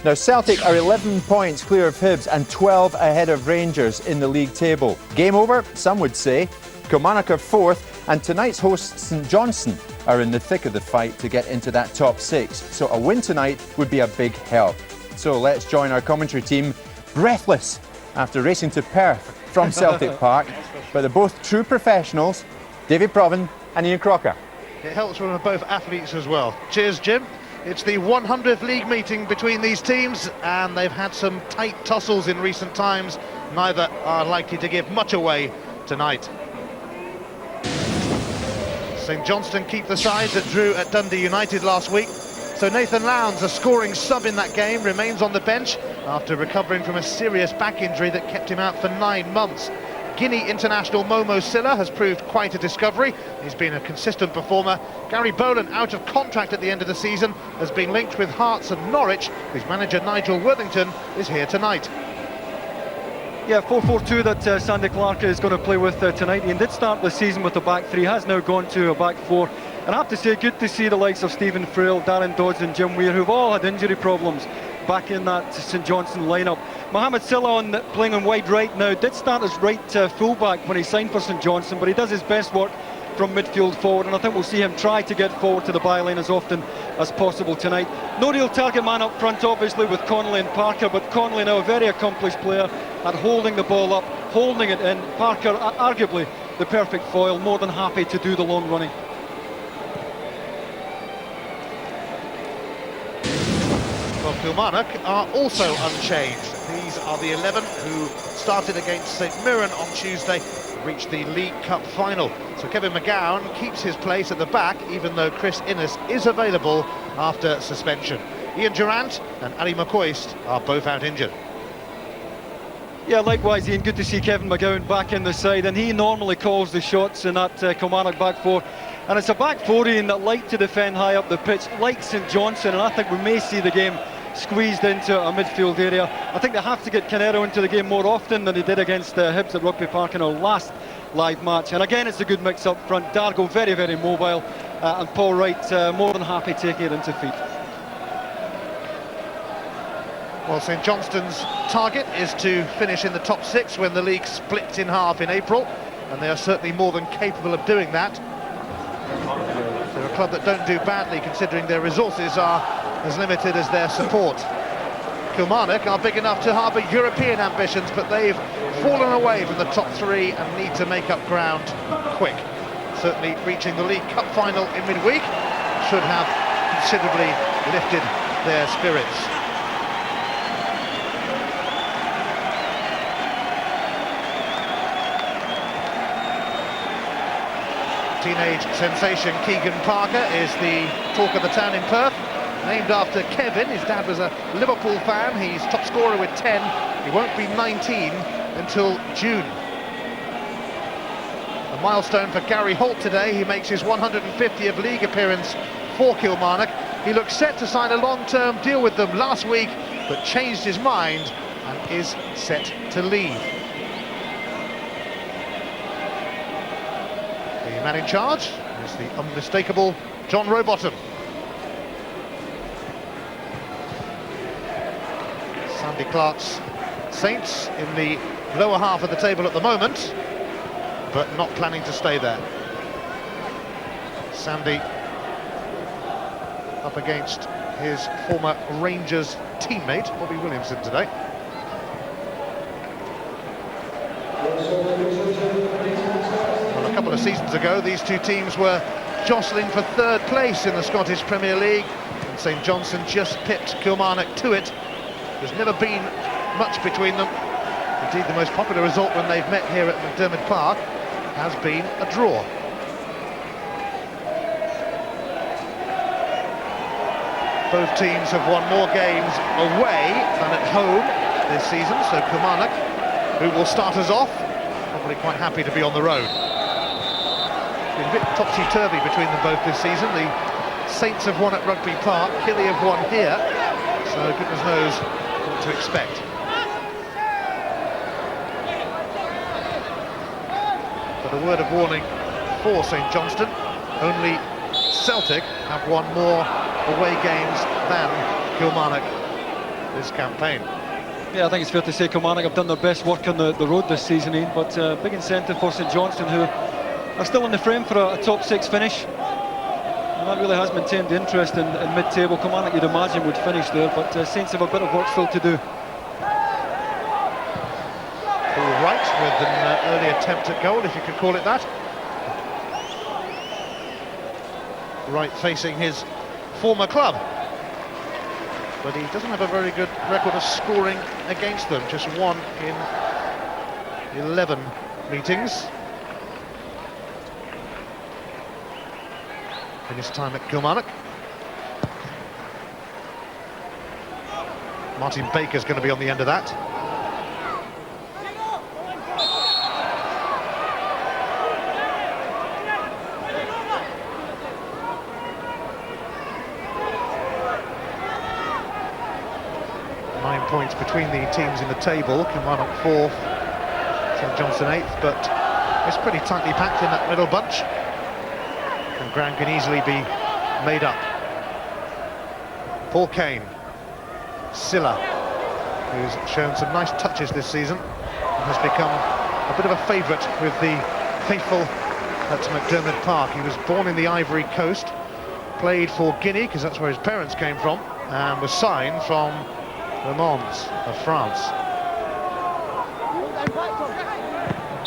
Now Celtic are 11 points clear of Hibs and 12 ahead of Rangers in the league table. Game over, some would say. Kilmarnock are fourth, and tonight's hosts St Johnstone are in the thick of the fight to get into that top six. So a win tonight would be a big help. So let's join our commentary team, breathless after racing to Perth from Celtic Park. But they're both true professionals, David Provan and Ian Crocker. It helps when we're both athletes as well. Cheers, Jim. It's the 100th league meeting between these teams, and they've had some tight tussles in recent times. Neither are likely to give much away tonight. St Johnstone keep the side that drew at Dundee United last week. So Nathan Lowndes, a scoring sub in that game, remains on the bench after recovering from a serious back injury that kept him out for 9 months. Guinea international Momo Sylla has proved quite a discovery. He's been a consistent performer. Gary Boland, out of contract at the end of the season, has been linked with Hearts and Norwich, whose manager Nigel Worthington is here tonight. Yeah, 4-4-2 that Sandy Clark is going to play with tonight. He did start the season with a back three, has now gone to a back four. And I have to say, good to see the likes of Stephen Frail, Darren Dodds and Jim Weir, who've all had injury problems, back in that St Johnstone lineup. Mohamed Sylla playing on wide right now, did start as right fullback when he signed for St Johnstone, but he does his best work from midfield forward, and I think we'll see him try to get forward to the byline as often as possible tonight. No real target man up front, obviously, with Connolly and Parker, but Connolly now a very accomplished player at holding the ball up, holding it in. Parker, arguably the perfect foil, more than happy to do the long running. Well, Kilmarnock are also unchanged. These are the 11 who started against St Mirren on Tuesday, reached the League Cup final. So Kevin McGowne keeps his place at the back, even though Chris Innes is available after suspension. Ian Durant and Ali McCoist are both out injured. Yeah, likewise, Ian, good to see Kevin McGowne back in the side, and he normally calls the shots in that Kilmarnock back four. And it's a back four, Ian, that like to defend high up the pitch, like St Johnstone, and I think we may see the game squeezed into a midfield area. I think they have to get Canero into the game more often than they did against Hibs at Rugby Park in our last live match. And again, it's a good mix up front. Dargo very, very mobile, and Paul Wright more than happy taking it into feet. Well, St Johnstone's target is to finish in the top six when the league splits in half in April, and they are certainly more than capable of doing that. They're a club that don't do badly, considering their resources are as limited as their support. Kilmarnock are big enough to harbour European ambitions, but they've fallen away from the top three and need to make up ground quick. Certainly reaching the League Cup final in midweek should have considerably lifted their spirits. Teenage sensation Keegan Parker is the talk of the town in Perth, named after Kevin. His dad was a Liverpool fan. He's top scorer with 10. He won't be 19 until June. A milestone for Gary Holt today. He makes his 150th league appearance for Kilmarnock. He looked set to sign a long-term deal with them last week, but changed his mind and is set to leave. The man in charge is the unmistakable John Rowbottom. Sandy Clark's Saints in the lower half of the table at the moment, but not planning to stay there. Sandy up against his former Rangers teammate, Bobby Williamson, today. Well, a couple of seasons ago, these two teams were jostling for third place in the Scottish Premier League, and St Johnstone just pipped Kilmarnock to it. There's never been much between them. Indeed, the most popular result when they've met here at McDermott Park has been a draw. Both teams have won more games away than at home this season, so Kilmarnock, who will start us off, probably quite happy to be on the road. It's been a bit topsy-turvy between them both this season. The Saints have won at Rugby Park, Killie have won here, so goodness knows what to expect. But a word of warning for St Johnstone, only Celtic have won more away games than Kilmarnock this campaign. Yeah, I think it's fair to say Kilmarnock have done their best work on the road this season, Ian, but big incentive for St Johnstone, who are still in the frame for a top 6 finish. And that really has maintained the interest in mid-table. Kilmarnock, you'd imagine, would finish there, but Saints have a bit of work still to do. Wright with an early attempt at goal, if you could call it that. Wright facing his former club, but he doesn't have a very good record of scoring against them, just 1 in 11 meetings in his time at Kilmarnock. Martin Baker's going to be on the end of that. Points between the teams in the table. Kilmarnock 4th, St Johnstone 8th, but it's pretty tightly packed in that middle bunch, and ground can easily be made up. Paul Kane, Silla, who's shown some nice touches this season and has become a bit of a favourite with the faithful at McDermott Park. He was born in the Ivory Coast, played for Guinea because that's where his parents came from, and was signed from Le Mans of France.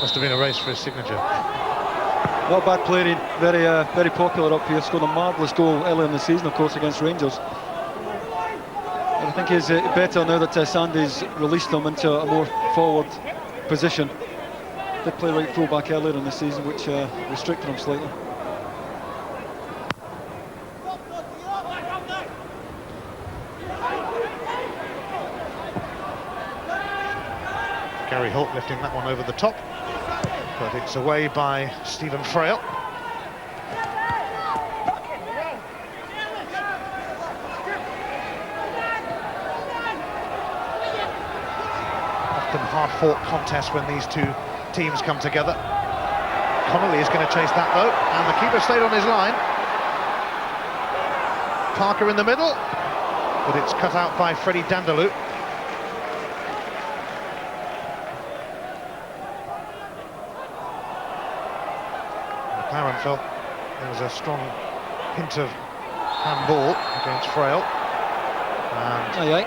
Must have been a race for his signature. Not bad player, very popular up here. Scored a marvellous goal earlier in the season, of course, against Rangers. And I think he's better now that Sandy's released him into a more forward position. Did play right full back earlier in the season, which restricted him slightly. Gary Holt lifting that one over the top, but it's away by Stephen Frail. Often hard-fought contests when these two teams come together. Connolly is going to chase that though, and the keeper stayed on his line. Parker in the middle, but it's cut out by Freddie Dindeleux. McLaren felt there was a strong hint of handball against Frail. And Aye.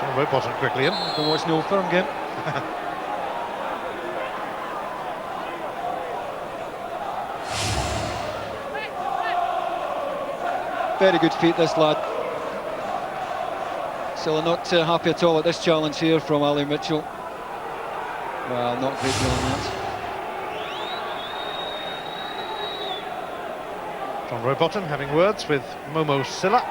John Rowbottom quickly in. Go watch the old firm game. Very good feet, this lad. So they're not happy at all at this challenge here from Ali Mitchell. Well, not great deal on that. John Rowbottom having words with Momo Silla.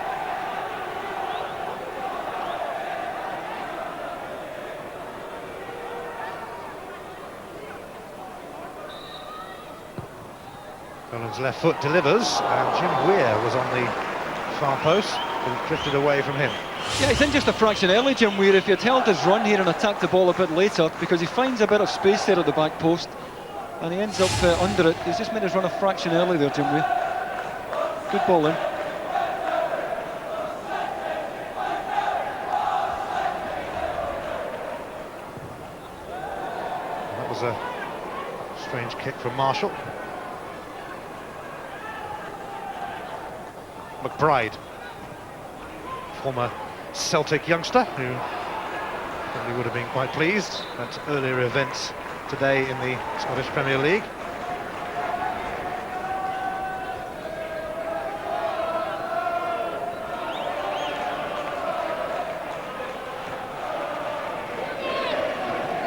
Collins' left foot delivers, and Jim Weir was on the far post, but drifted away from him. Yeah, he's in just a fraction early, Jim Weir. If he had held his run here and attacked the ball a bit later, because he finds a bit of space there at the back post, and he ends up under it. He's just made his run a fraction early there, Jim Weir. Good ball in. That was a strange kick from Marshall. McBride, former Celtic youngster, who probably would have been quite pleased at earlier events today in the Scottish Premier League.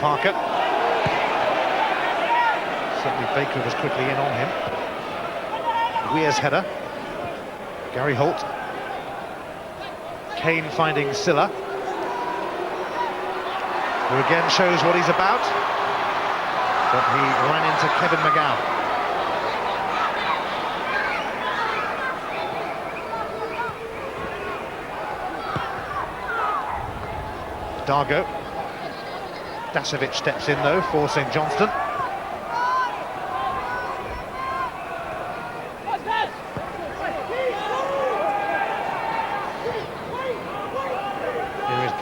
Parker. Certainly Baker was quickly in on him. Weir's header. Gary Holt. Kane finding Silla, who again shows what he's about, but he ran into Kevin McGowne. Dargo. Dasovic steps in though for St Johnstone.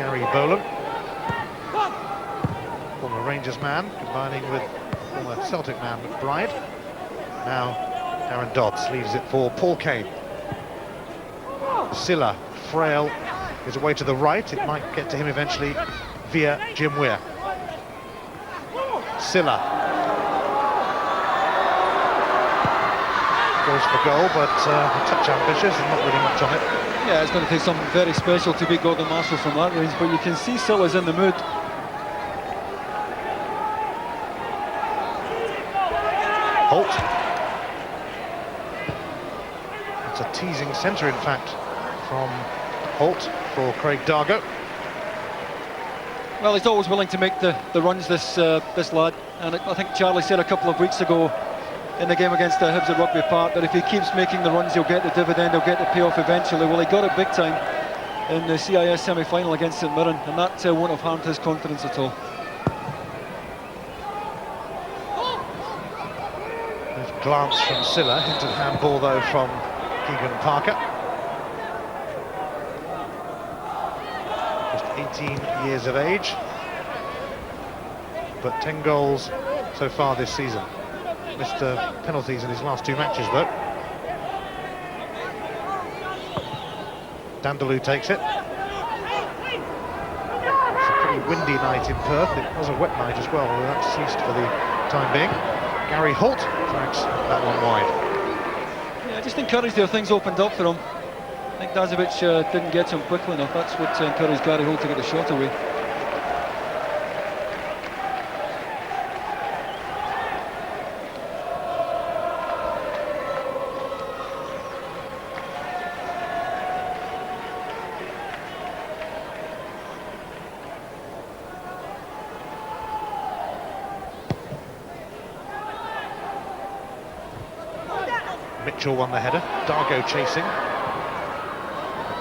Gary Boland, former Rangers man, combining with former Celtic man McBride. Now Darren Dodds leaves it for Paul Kane. Silla, frail, is away to the right. It might get to him eventually via Jim Weir. Silla goes for goal, but a touch ambitious and not really much on it. Yeah, it's going to take something very special to beat Gordon Marshall from that range, but you can see Silla's in the mood. Holt. It's a teasing centre, in fact, from Holt for Craig Dargo. Well, he's always willing to make the runs, this lad, and I think Charlie said a couple of weeks ago in the game against Hibs at Rugby Park that if he keeps making the runs, he'll get the dividend, he'll get the payoff eventually. Well, he got it big time in the CIS semi-final against St Mirren, and that won't have harmed his confidence at all. There's a glance from Silla, into the handball though from Keegan Parker. Just 18 years of age, but 10 goals so far this season. Missed penalties in his last 2 matches though. Dindeleux takes it. It's a pretty windy night in Perth. It was a wet night as well, although that ceased for the time being. Gary Holt drags that one wide. Yeah, just encouraged there, things opened up for him. I think Dazovic didn't get to him quickly enough. That's what encouraged Gary Holt to get the shot away. Mitchell won the header, Dargo chasing.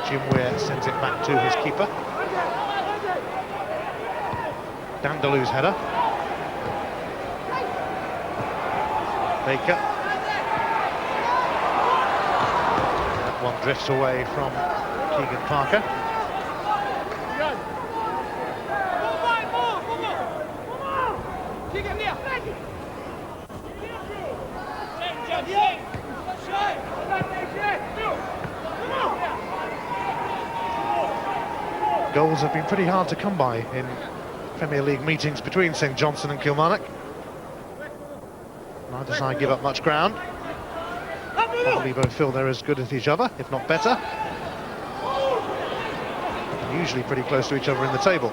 Jim Weir sends it back to his keeper. Dindeleux's header. Baker. That one drifts away from Keegan Parker. Goals have been pretty hard to come by in Premier League meetings between St Johnstone and Kilmarnock. Neither side give up much ground. Probably both feel they're as good as each other, if not better. Usually pretty close to each other in the table.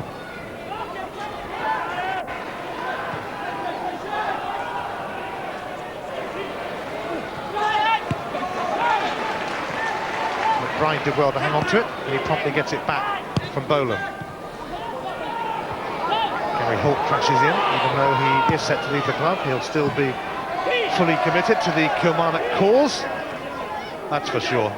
McBride did well to hang on to it, and he promptly gets it back from Boland. Gary Holt crashes in, even though he is set to leave the club. He'll still be fully committed to the Kilmarnock cause, that's for sure.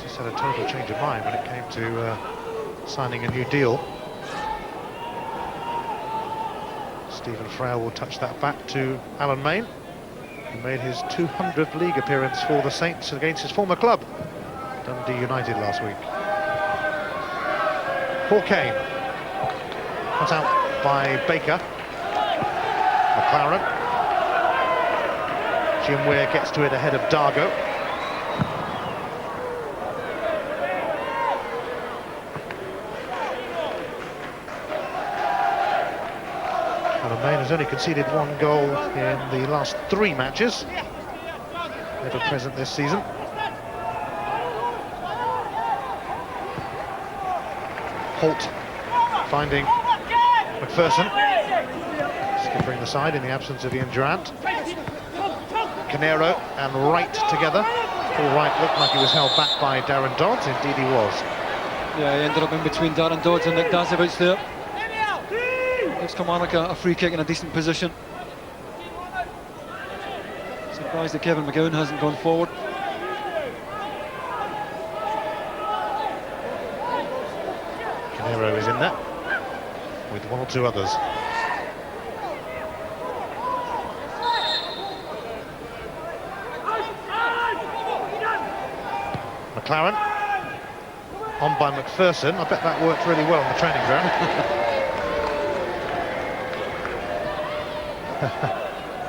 Just had a total change of mind when it came to signing a new deal. Stephen Frail will touch that back to Alan Main. He made his 200th league appearance for the Saints against his former club, Dundee United, last week. Paul Kane, cut out by Baker. McLaren. Jim Weir gets to it ahead of Dargo. Main has only conceded 1 goal in the last 3 matches, ever present this season. Holt finding MacPherson, skippering the side in the absence of Ian Durant. Canero and Wright together. Paul Wright looked like he was held back by Darren Dodds, indeed he was. Yeah, he ended up in between Darren Dodds and Nick Dazovic there. Gives Kilmarnock a free kick in a decent position. Surprised that Kevin McGowne hasn't gone forward. Canero is in there with 1 or 2 others. McLaren. On by MacPherson. I bet that worked really well on the training ground.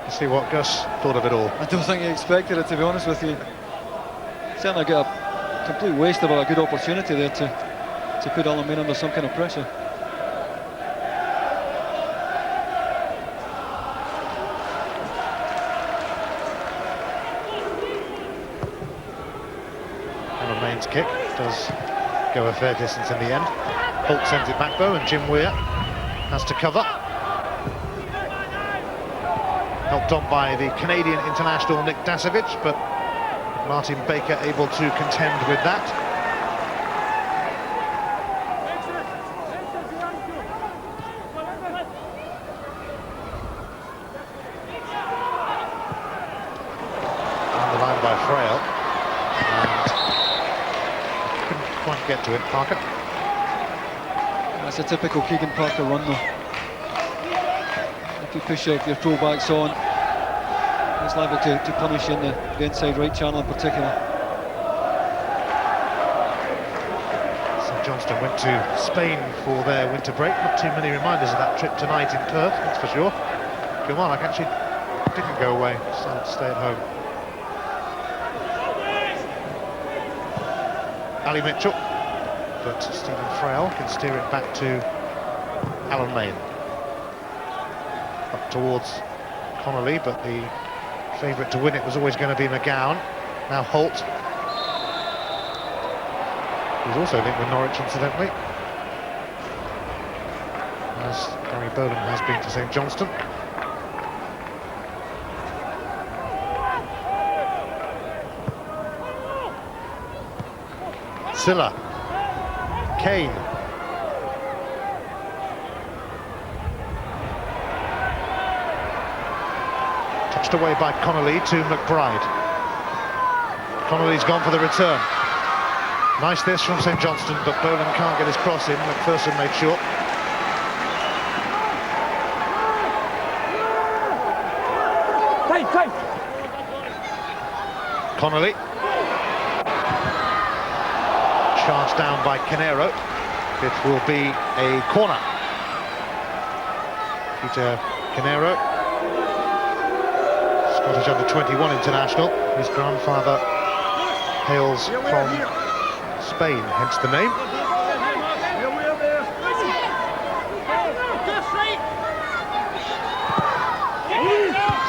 Let's see what Gus thought of it all. I don't think he expected it, to be honest with you. Certainly got a complete waste of a good opportunity there to put Alan Main under some kind of pressure. Alan Main's kick does go a fair distance in the end. Holt sends it back though, and Jim Weir has to cover. Helped on by the Canadian international Nick Dasovic, but Martin Baker able to contend with that. On the line by Frail, and couldn't quite get to it, Parker. That's a typical Keegan Parker run though. If you push your full-backs on, he's liable to punish in the inside right channel in particular. So Johnstone went to Spain for their winter break. Not too many reminders of that trip tonight in Perth, that's for sure. Kilmarnock actually didn't go away, decided to stay at home. Ali Mitchell, but Stephen Frail can steer it back to Alan Main. Up towards Connolly, but the favourite to win it was always going to be McGowne. Now Holt, who's also linked with Norwich incidentally, as Gary Boland has been to St Johnstone. Silla, Kane. Touched away by Connolly to McBride. Connolly's gone for the return. Nice this from St Johnstone, but Boland can't get his cross in. MacPherson made short. Connolly. Charged down by Canero. It will be a corner. Peter Canero, Scottish under-21 international. His grandfather hails from Spain, hence the name.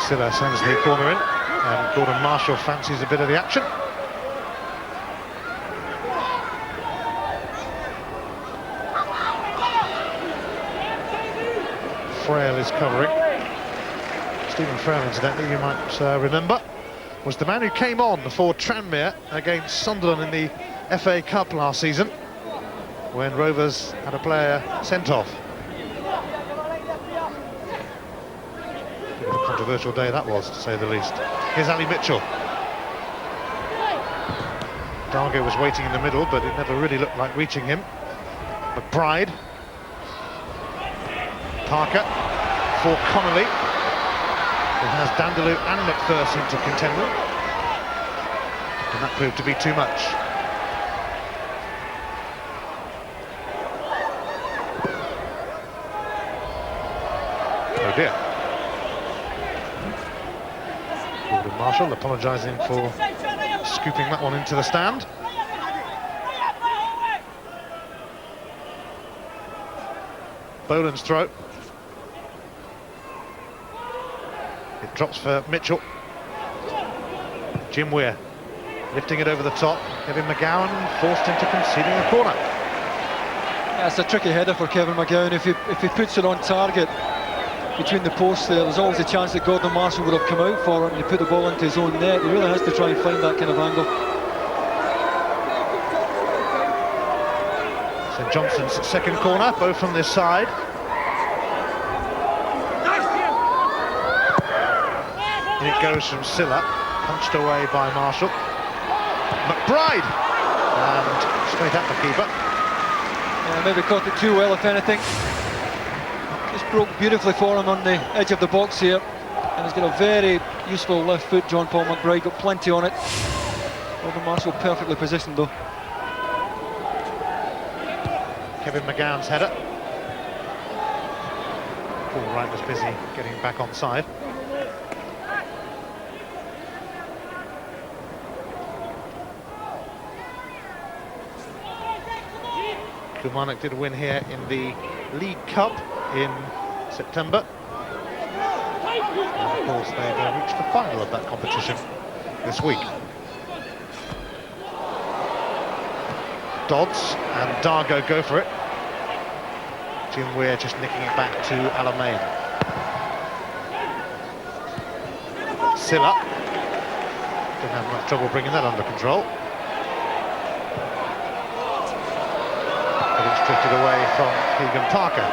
Silla sends the corner in, and Gordon Marshall fancies a bit of the action. Frail is covering. Stephen Frail, incidentally, you might remember, was the man who came on for Tranmere against Sunderland in the FA Cup last season, when Rovers had a player sent off. What a controversial day that was, to say the least. Here's Ali Mitchell. Dargo was waiting in the middle, but it never really looked like reaching him. McBride. Parker for Connolly, who has Dindeleux and MacPherson to contend with, and that proved to be too much. Oh dear. Gordon Marshall apologising for scooping that one into the stand. Boland's throw. It drops for Mitchell. Jim Weir lifting it over the top. Kevin McGowne forced into conceding a corner. Yeah, it's a tricky header for Kevin McGowne. If he puts it on target between the posts there's always a chance that Gordon Marshall would have come out for it and he put the ball into his own net. He really has to try and find that kind of angle. St Johnston's second corner, both from this side. And it goes from Silla, punched away by Marshall. McBride! And straight at the keeper. Yeah, maybe caught it too well, if anything. Just broke beautifully for him on the edge of the box here. And he's got a very useful left foot, John Paul McBride, got plenty on it. Robin Marshall perfectly positioned though. Kevin McGown's header. Paul Wright was busy getting back on side. Kilmarnock did win here in the League Cup in September. And of course they've reached the final of that competition this week. Dodds and Dargo go for it. Jim Weir just nicking it back to Alamein. Silla didn't have much trouble bringing that under control. But it's drifted away from Keegan Parker.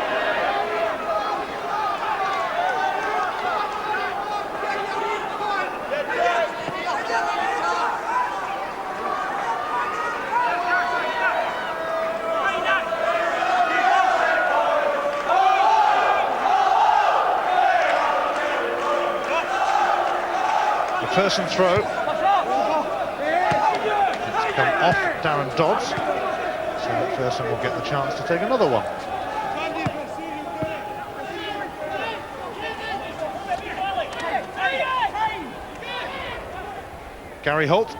MacPherson throw. It's come off Darren Dodds, so MacPherson will get the chance to take another one. Gary Holt.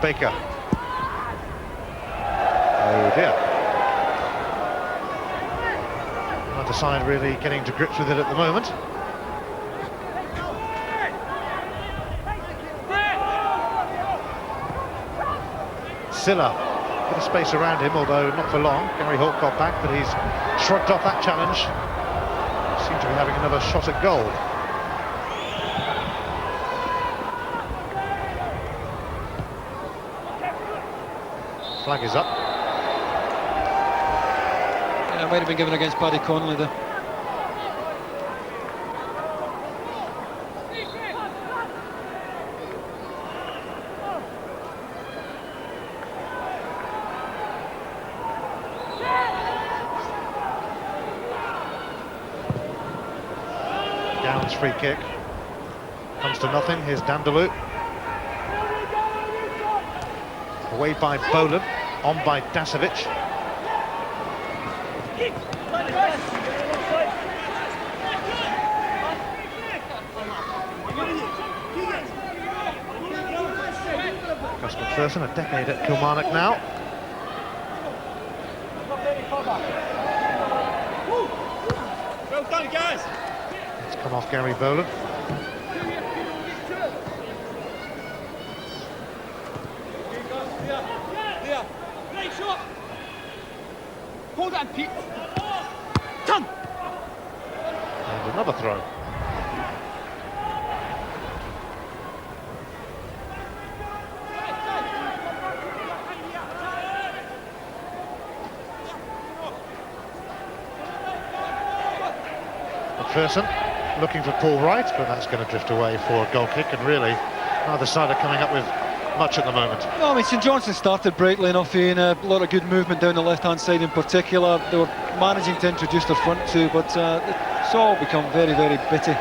Baker. Oh dear. Neither side really getting to grips with it at the moment. Silla, a bit of space around him, although not for long. Gary Holt got back, but he's shrugged off that challenge. Seems to be having another shot at goal. Flag is up. Yeah, it might have been given against Paddy Connolly there. McGown's free kick comes to nothing. Here's Dindeleux. Away by Boland, on by Dasovic. Gus MacPherson, a decade at Kilmarnock now. Well done, guys. It's come off Gary Boland. Great shot. Hold on, Pete. Done. And another throw. MacPherson looking for Paul Wright, but that's going to drift away for a goal kick, and really neither side are coming up with much at the moment. No, I mean, St Johnstone started brightly enough, Ian, a lot of good movement down the left-hand side in particular. They were managing to introduce their front two, but it's all become very, very bitty.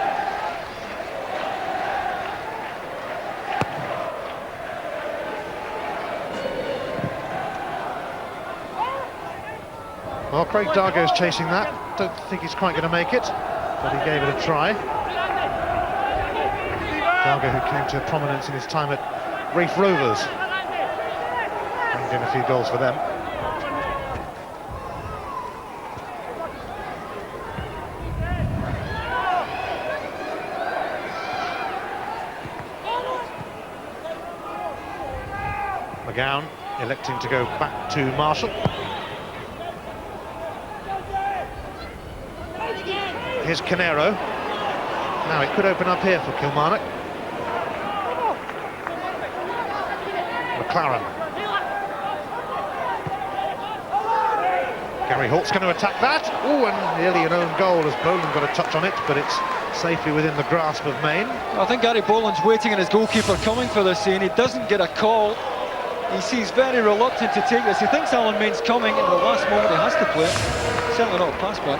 Well, Craig Dargo's chasing that. Don't think he's quite going to make it, but he gave it a try. Dargo, who came to prominence in his time at Rafe Rovers, bringing in a few goals for them. McGowne electing to go back to Marshall. Here's Canero. Now it could open up here for Kilmarnock. McLaren. Gary Holt's going to attack that. Oh, and nearly an own goal as Boland got a touch on it, but it's safely within the grasp of Main. I think Gary Boland's waiting on his goalkeeper coming for this scene. He doesn't get a call. He seems very reluctant to take this. He thinks Alan Main's coming, and at the last moment he has to play it. Certainly not a pass back.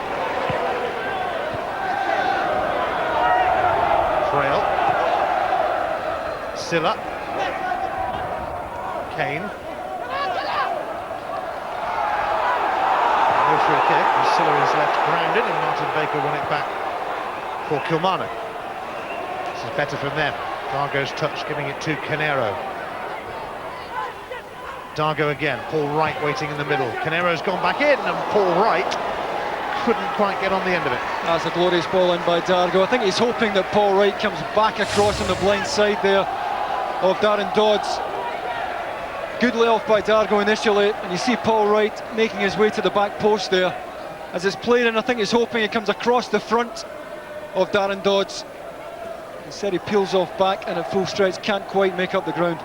Frail. Silla. Kane. No free kick, and Silla is left grounded, and Martin Baker won it back for Kilmarnock. This is better from them. Dargo's touch, giving it to Canero. Dargo again, Paul Wright waiting in the middle. Canero's gone back in, and Paul Wright couldn't quite get on the end of it. That's a glorious ball in by Dargo. I think he's hoping that Paul Wright comes back across on the blind side there of Darren Dodds. Good layoff by Dargo initially, and you see Paul Wright making his way to the back post there. As it's played in, I think he's hoping it comes across the front of Darren Dodds. Instead he peels off back and at full stretch can't quite make up the ground.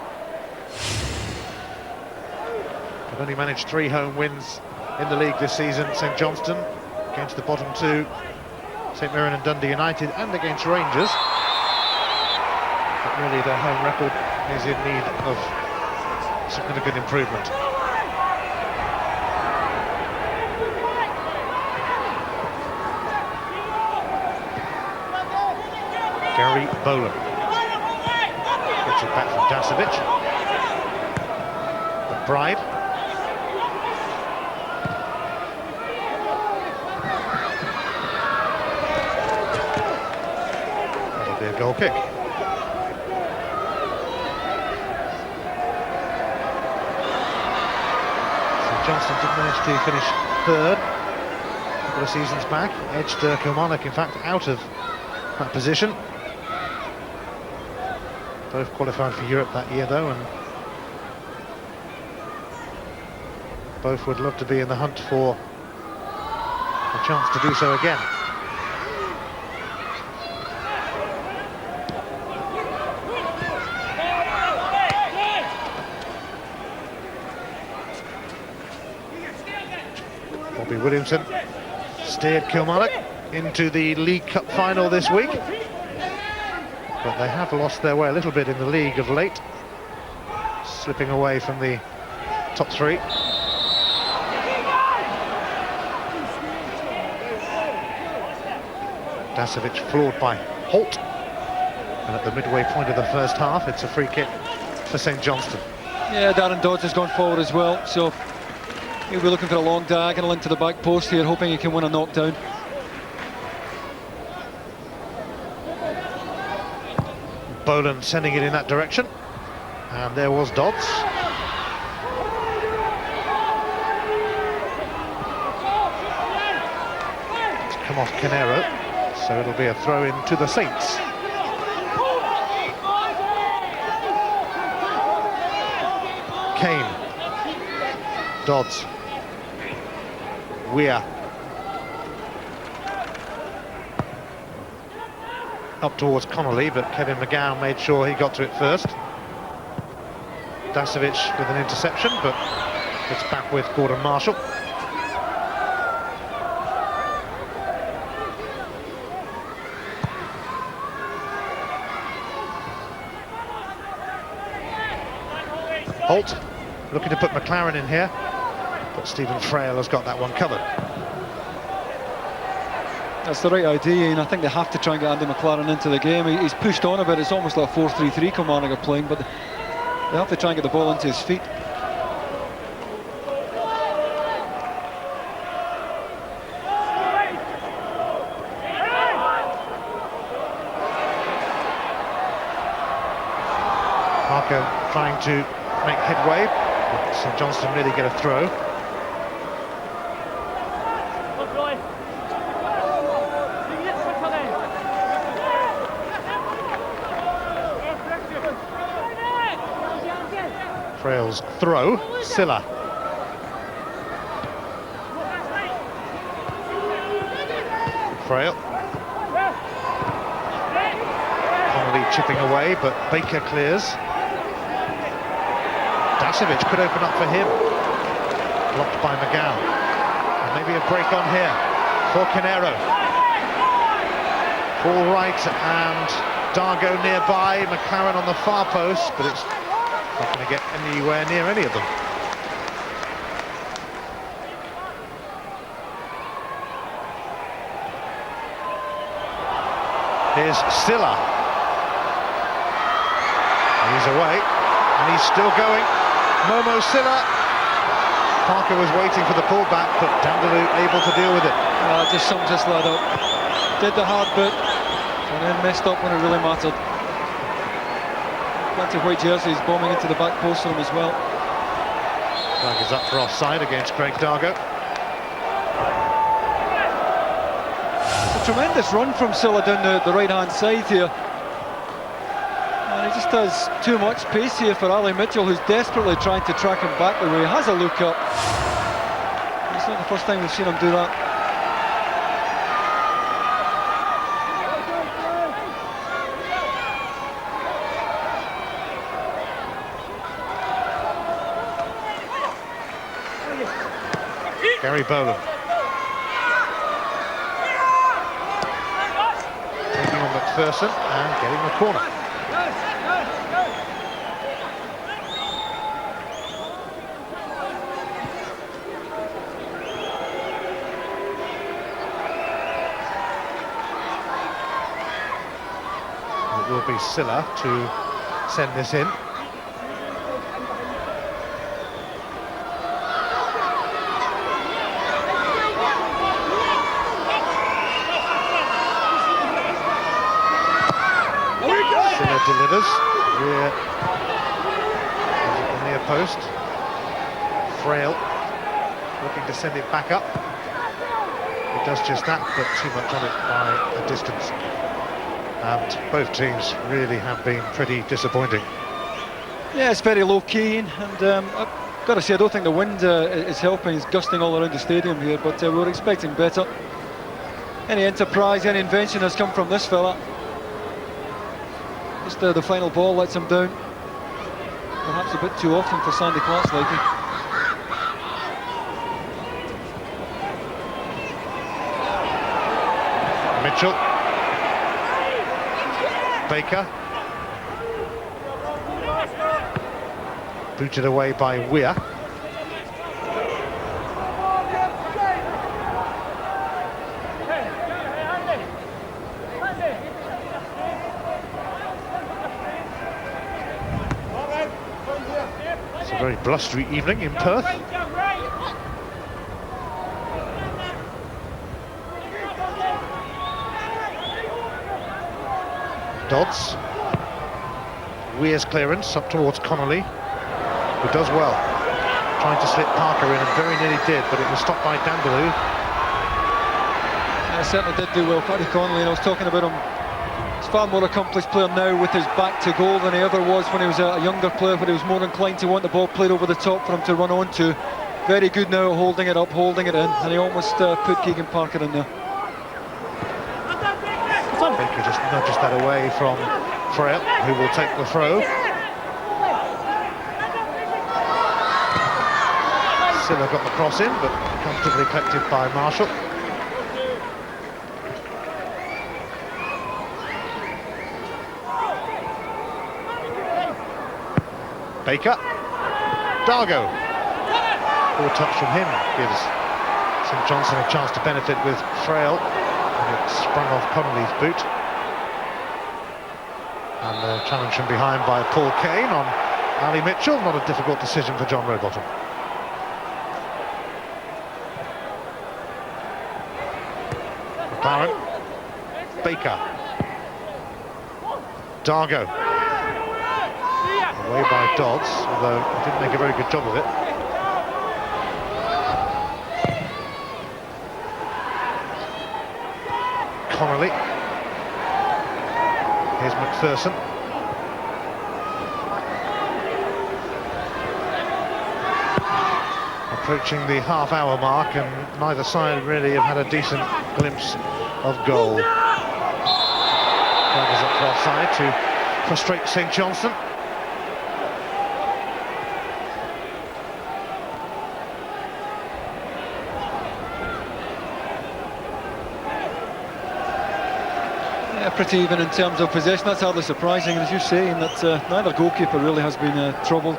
They've only managed 3 home wins in the league this season. St Johnstone against the bottom 2, St Mirren and Dundee United, and against Rangers. But really their home record is in need of significant improvement. Gary Boland gets it back from Dasovic. McBride. That'll be a goal kick. Johnstone did manage to finish 3rd a couple of seasons back, edged Kilmarnock in fact out of that position. Both qualified for Europe that year though, and both would love to be in the hunt for a chance to do so again. Bobby Williamson steered Kilmarnock into the League Cup final this week, but they have lost their way a little bit in the league of late, slipping away from the top 3. Dasovic floored by Holt, and at the midway point of the first half it's a free kick for St Johnstone. Yeah, Darren Dodds has gone forward as well, so he'll be looking for a long diagonal into the back post here, hoping he can win a knockdown. Boland sending it in that direction, and there was Dodds. It's come off Canero, so it'll be a throw in to the Saints. Kane, Dodds, Weir. Up towards Connolly, but Kevin McGowne made sure he got to it first. Dasovic with an interception, but it's back with Gordon Marshall. Holt looking to put McLaren in here, but Stephen Frail has got that one covered. That's the right idea, and I think they have to try and get Andy McLaren into the game. He's pushed on a bit. It's almost like a 4-3-3 Kilmarnock are playing, but they have to try and get the ball into his feet. Parker trying to make headway, but St Johnstone really get a throw. Frail's throw, Silla. Frail. Connolly chipping away, but Baker clears. Dasovic could open up for him. Blocked by McGowne. And maybe a break on here for Canero. Paul Wright and Dargo nearby. McLaren on the far post, but it's not going to get anywhere near any of them. Here's Silla. He He's away, and he's still going. Momo Silla. Parker was waiting for the pullback, but Dindeleux able to deal with it. Just sums this lad up. Did the hard bit, and then messed up when it really mattered. Plenty of white jerseys bombing into the back post for him as well. Flag is up for offside against Craig Dargo. A tremendous run from Silla down the right-hand side here. And he just has too much pace here for Ali Mitchell, who's desperately trying to track him back the way. He has a look up. It's not the first time we've seen him do that. Gary Boland. Taking on MacPherson and getting the corner. It will be Silla to send this in. Delivers rear the near post. Frail looking to send it back up. He does just that, but too much on it by a distance. And both teams really have been pretty disappointing. Yeah, it's very low key, and I've got to say I don't think the wind is helping. It's gusting all around the stadium here, but we were expecting better. Any enterprise, any invention has come from this fella. Just the final ball lets him down. Perhaps a bit too often for Sandy Clark's liking. Mitchell. Baker. Booted away by Weir. It's a very blustery evening in Perth. Dodds. Weir's clearance up towards Connolly, who does well. Trying to slip Parker in and very nearly did, but it was stopped by Dindeleux. Yeah, certainly did do well, Paddy Connolly, and I was talking about him. He's far more accomplished player now with his back to goal than he ever was when he was a younger player, when he was more inclined to want the ball played over the top for him to run onto. Very good now at holding it up, holding it in, and he almost put Keegan Parker in there. Baker just nudges that away from Frail, who will take the throw. Silla got the cross in, but comfortably collected by Marshall. Baker. Dargo. Poor touch from him gives St Johnstone a chance to benefit with Frail. And it sprung off Connolly's boot. And the challenge from behind by Paul Kane on Ali Mitchell. Not a difficult decision for John Rowbottom. McLaren. Baker. Dargo. Away by Dodds, although he didn't make a very good job of it. Connolly. Here's MacPherson. Approaching the half-hour mark, and neither side really have had a decent glimpse of goal. Flag is up for offside to frustrate St Johnstone. Pretty even in terms of possession. That's hardly surprising, and as you say, in that neither goalkeeper really has been troubled.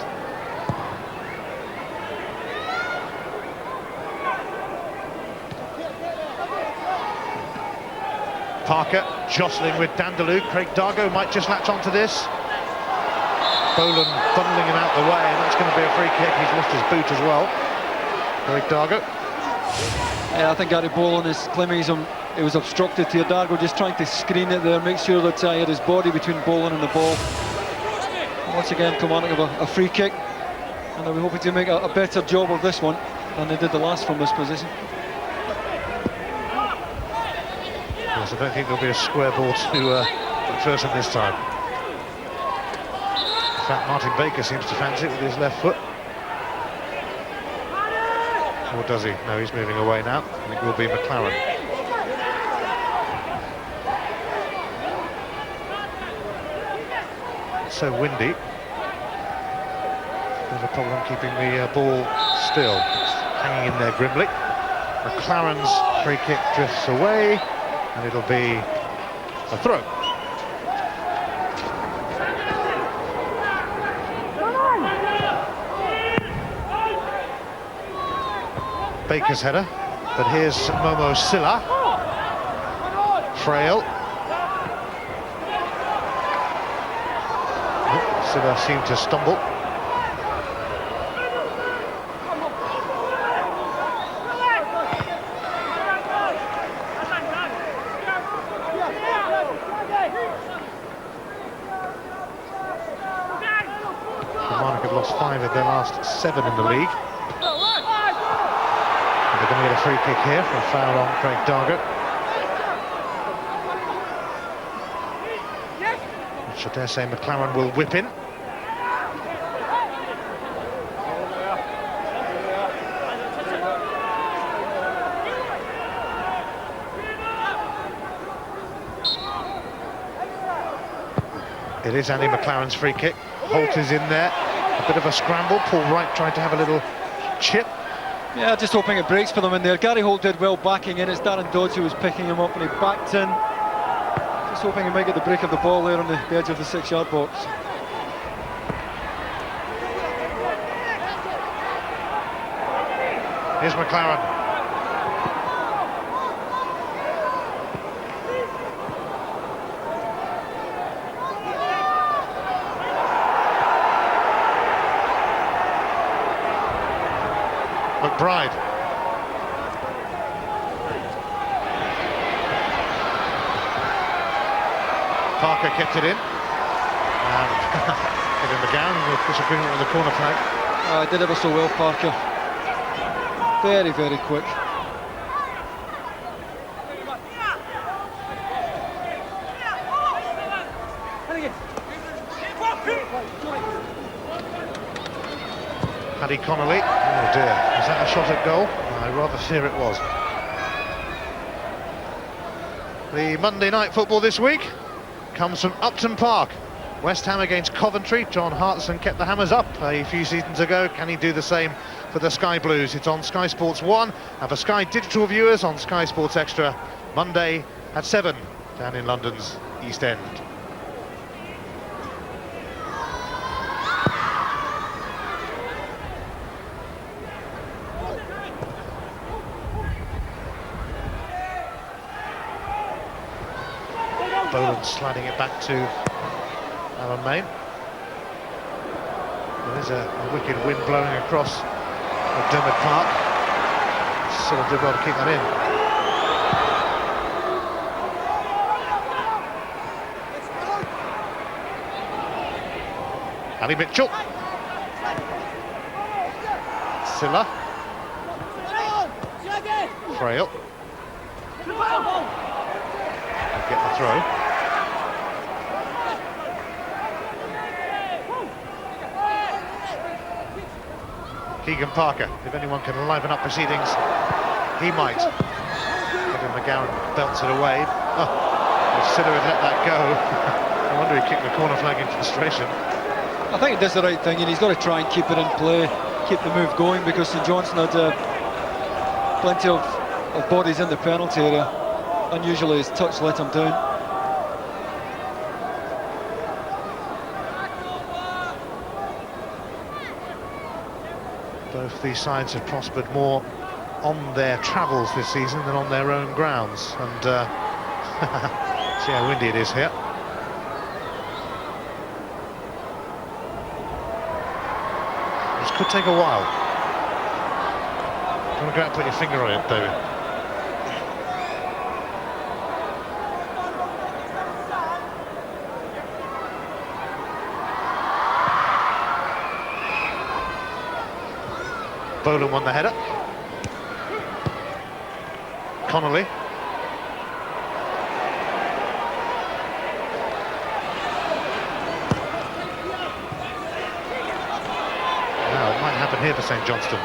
Parker jostling with Dindeleux. Craig Dargo might just latch onto this. Boland funneling him out the way, and that's going to be a free kick. He's lost his boot as well. Very Dargo. Yeah, I think Gary Boland is claiming he was obstructed here. Dargo just trying to screen it there, make sure that he had his body between Boland and the ball. And once again, Kilmarnock have a free kick, and they'll be hoping to make a better job of this one than they did the last from this position. Yes, I don't think there'll be a square ball to MacPherson this time. In fact, Martin Baker seems to fancy it with his left foot. Or does he? No, he's moving away now. I think it will be McLaren. It's so windy. There's a problem keeping the ball still. It's hanging in there grimly. McLaren's free kick drifts away, and it'll be a throw. Baker's header, but here's Momo Silla. Frail. Silla seemed to stumble. Kilmarnock have lost 5 of their last 7 in the league. They're going to get a free kick here for a foul on Craig Dargo. Which I dare say McLaren will whip in. It is Andy McLaren's free kick. Holt is in there. A bit of a scramble. Paul Wright tried to have a little chip. Yeah, just hoping it breaks for them in there. Gary Holt did well backing in. It's Darren Dodds who was picking him up and he backed in. Just hoping he might get the break of the ball there on the edge of the 6-yard box. Here's McLaren. McBride. Parker kept it in. And Kevin McGowne with disagreement with the corner flag. He did ever so well, Parker. Very, very quick. Paddy Connolly. Oh dear, is that a shot at goal? I rather fear it was. The Monday night football this week comes from Upton Park. West Ham against Coventry. John Hartson kept the hammers up a few seasons ago. Can he do the same for the Sky Blues? It's on Sky Sports 1 and for Sky Digital viewers on Sky Sports Extra Monday at 7 down in London's East End. Boland sliding it back to Alan Main. There is a wicked wind blowing across Dermot Park. Still did well to keep that in. Ali Mitchell. Silla. Frail. Get the throw. Keegan Parker, if anyone can liven up proceedings, he might. Kevin McGowne belts it away. Oh, if Silla had let that go, I wonder he kicked the corner flag in frustration. I think he does the right thing, and he's got to try and keep it in play, keep the move going, because St Johnstone had plenty of bodies in the penalty area. Unusually his touch let him down. Both these sides have prospered more on their travels this season than on their own grounds, and see how windy it is here. This could take a while. Don't want to go out and put your finger on it, David. Bolan won the header. Connolly. Now it might happen here for St Johnstone.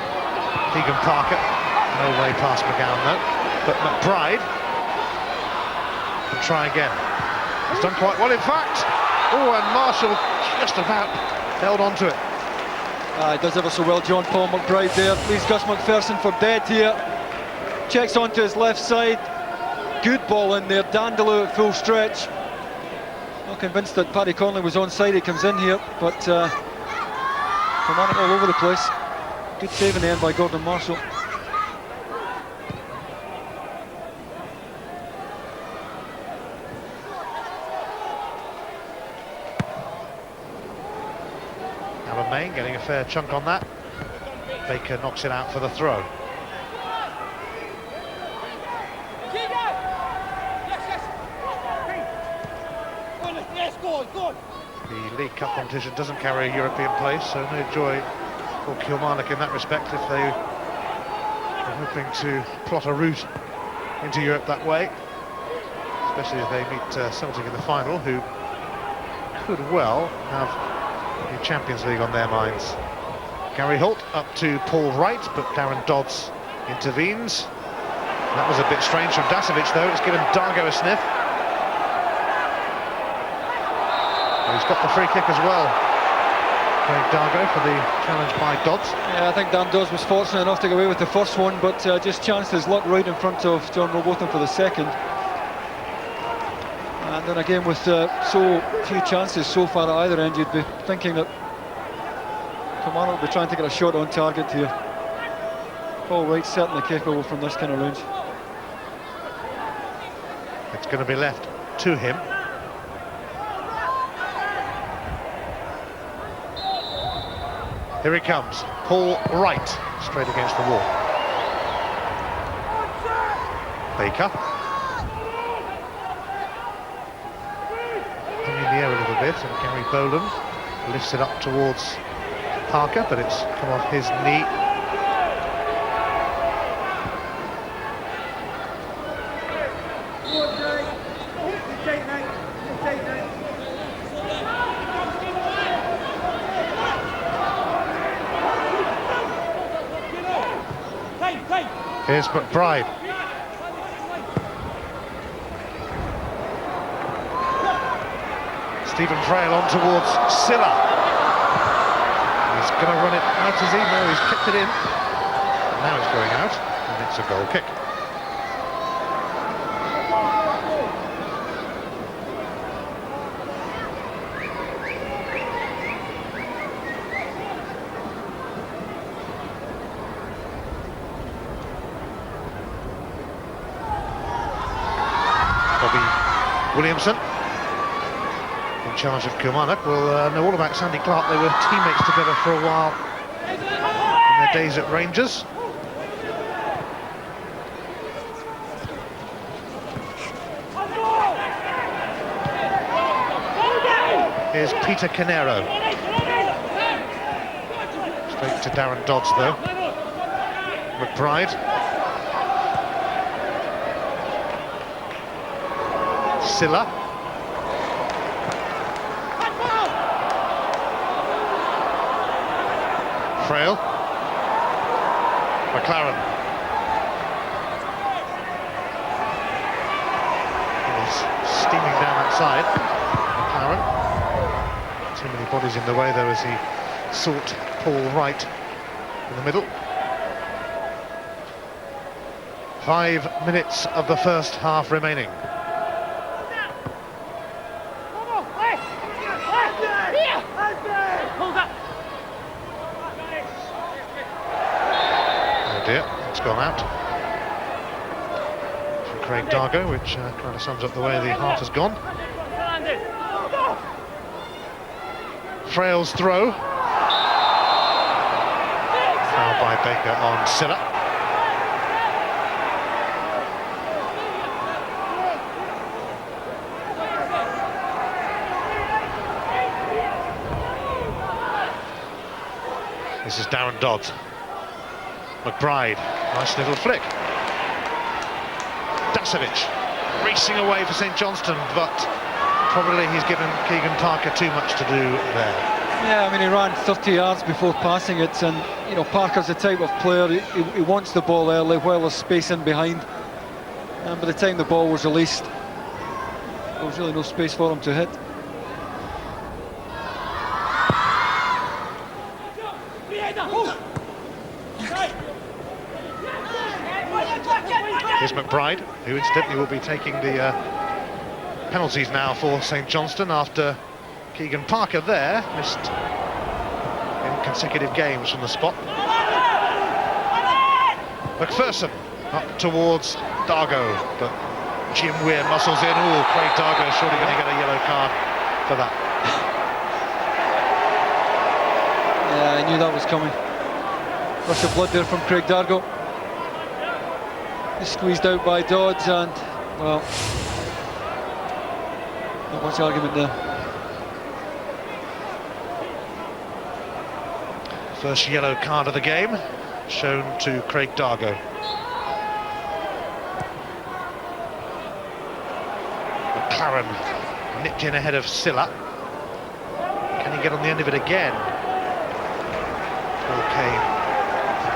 Keegan Parker, no way past McGowne though. But McBride can try again. He's done quite well in fact. Oh, and Marshall just about held on to it. He does ever so well, John Paul McBride there. Leaves Gus MacPherson for dead here. Checks onto his left side. Good ball in there. Dindeleux at full stretch. Not convinced that Paddy Connolly was onside. He comes in here, but Kilmarnock all over the place. Good save in the end by Gordon Marshall. Main getting a fair chunk on that. Baker knocks it out for the throw. The League Cup competition doesn't carry a European place, so no joy for Kilmarnock in that respect if they are hoping to plot a route into Europe that way, especially if they meet Celtic in the final, who could well have the Champions League on their minds. Gary Holt up to Paul Wright, but Darren Dodds intervenes. That was a bit strange from Dasovic though. It's given Dargo a sniff. And he's got the free kick as well. Craig Dargo for the challenge by Dodds. Yeah, I think Dan Dodds was fortunate enough to get away with the first one, but just chanced his luck right in front of John Robotham for the second. And then again, with so few chances so far at either end, you'd be thinking that Kilmarnock will be trying to get a shot on target here. Paul Wright's certainly capable from this kind of range. It's going to be left to him. Here he comes, Paul Wright, straight against the wall. Baker. In the air a little bit, and Gary Bolan lifts it up towards Parker, but it's come off his knee. Here's McBride. Stephen Frail on towards Silla. He's going to run it out as he knows. He's kicked it in. And now it's going out, and it's a goal kick. Bobby Williamson, in charge of Kilmarnock, will know all about Sandy Clark. They were teammates together for a while in their days at Rangers. Here's Peter Canero. Straight to Darren Dodds though. McBride. Silla. Frail. McLaren. He's steaming down that side. McLaren. Too many bodies in the way though as he sought Paul Wright in the middle. 5 minutes of the first half remaining. It's gone out from Craig Dargo, which kind of sums up the way the half has gone. Frail's throw. Foul by Baker on Silla. This is Darren Dodds. McBride, nice little flick. Dasovic racing away for St Johnstone, but probably he's given Keegan Parker too much to do there. Yeah, I mean, he ran 30 yards before passing it, and you know, Parker's the type of player, he wants the ball early while there's space in behind, and by the time the ball was released, there was really no space for him to hit. Here's McBride, who incidentally will be taking the penalties now for St Johnstone after Keegan Parker there missed in consecutive games from the spot. MacPherson up towards Dargo, but Jim Weir muscles in. Oh, Craig Dargo surely going to get a yellow card for that. Yeah, I knew that was coming. Rush of blood there from Craig Dargo. He's squeezed out by Dodds, and well, not much argument there. First yellow card of the game shown to Craig Dargo. McLaren nipped in ahead of Silla. Can he get on the end of it again? Paul Kane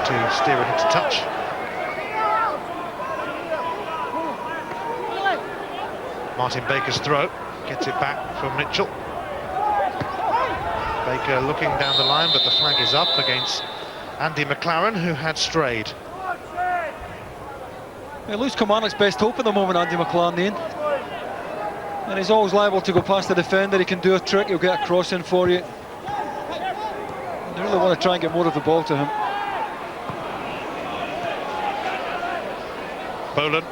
to steer it into touch. Martin Baker's throw gets it back from Mitchell. Baker looking down the line, but the flag is up against Andy McLaren, who had strayed. He loses Kilmarnock's best hope at the moment, Andy McLaren, in. And he's always liable to go past the defender. He can do a trick, he'll get a cross in for you. They really want to try and get more of the ball to him. Boland,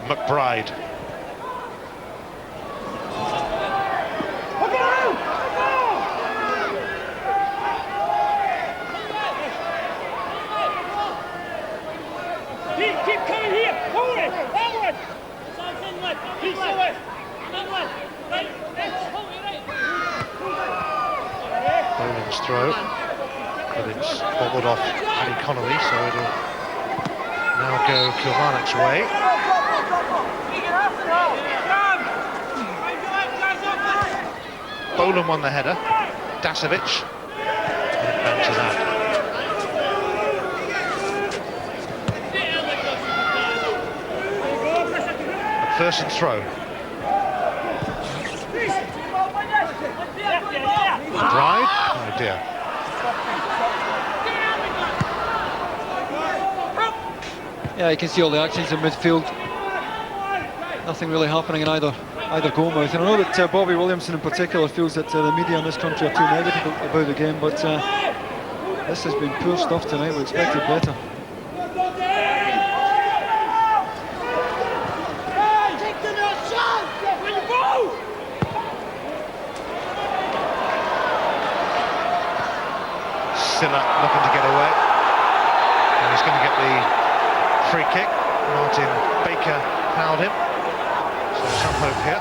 McBride. Keep coming here, forward, forward. He's away. Boland's throw, but it's bobbled off Paddy Connolly, so it'll now go Kilmarnock's way. Boland won the header. Dasovic bounces out. MacPherson throw. McBride. Oh dear. Yeah, you can see all the actions in midfield. Nothing really happening in either goal mouth. And I know that Bobby Williamson in particular feels that the media in this country are too negative about the game, but this has been poor stuff tonight. We expected better. Silla looking to get away, and he's going to get the free kick. Martin Baker fouled him, so some hope here.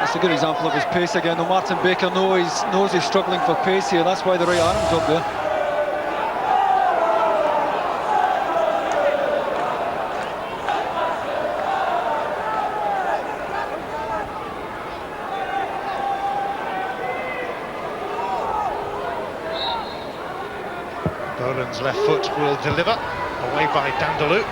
That's a good example of his pace again. Though Martin Baker knows he's struggling for pace here. That's why the right arm's up there. Boland's left foot will deliver, away by Dindeleux.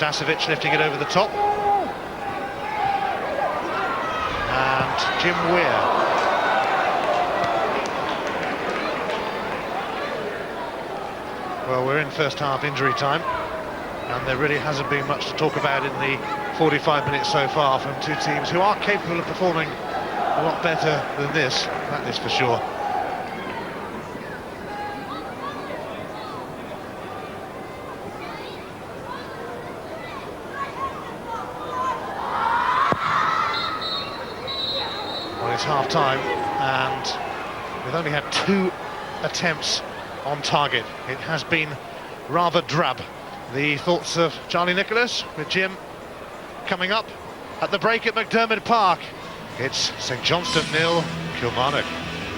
Dasovic lifting it over the top. And Jim Weir. Well, we're in first half injury time, and there really hasn't been much to talk about in the 45 minutes so far from two teams who are capable of performing a lot better than this, that is for sure. half-time, and we've only had 2 attempts on target. It has been rather drab. The thoughts of Charlie Nicholas with Jim coming up at the break at McDermott Park. It's St Johnstone 0, Kilmarnock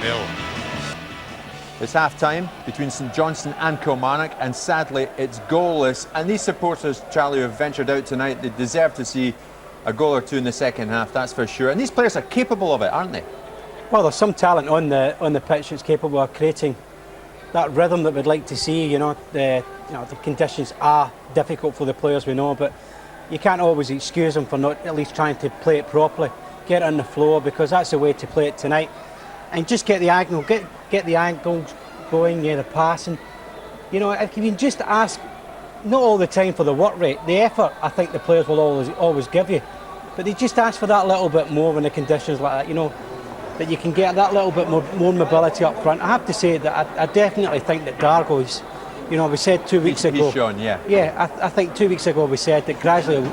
0. It's half-time between St Johnstone and Kilmarnock, and sadly it's goalless. And these supporters, Charlie, who have ventured out tonight, they deserve to see a goal or two in the second half, that's for sure. And these players are capable of it, aren't they? Well, there's some talent on the pitch that's capable of creating that rhythm that we'd like to see. The conditions are difficult for the players, we know, but you can't always excuse them for not at least trying to play it properly, get it on the floor, because that's the way to play it tonight. And just get the angle, get the angles going, the passing. If you can just ask, not all the time for the work rate, the effort I think the players will always give you, but they just ask for that little bit more when the conditions like that, that you can get that little bit more mobility up front. I have to say that I definitely think that Dargo is, we said 2 weeks ago. He's shown, yeah. Yeah, I think 2 weeks ago we said that gradually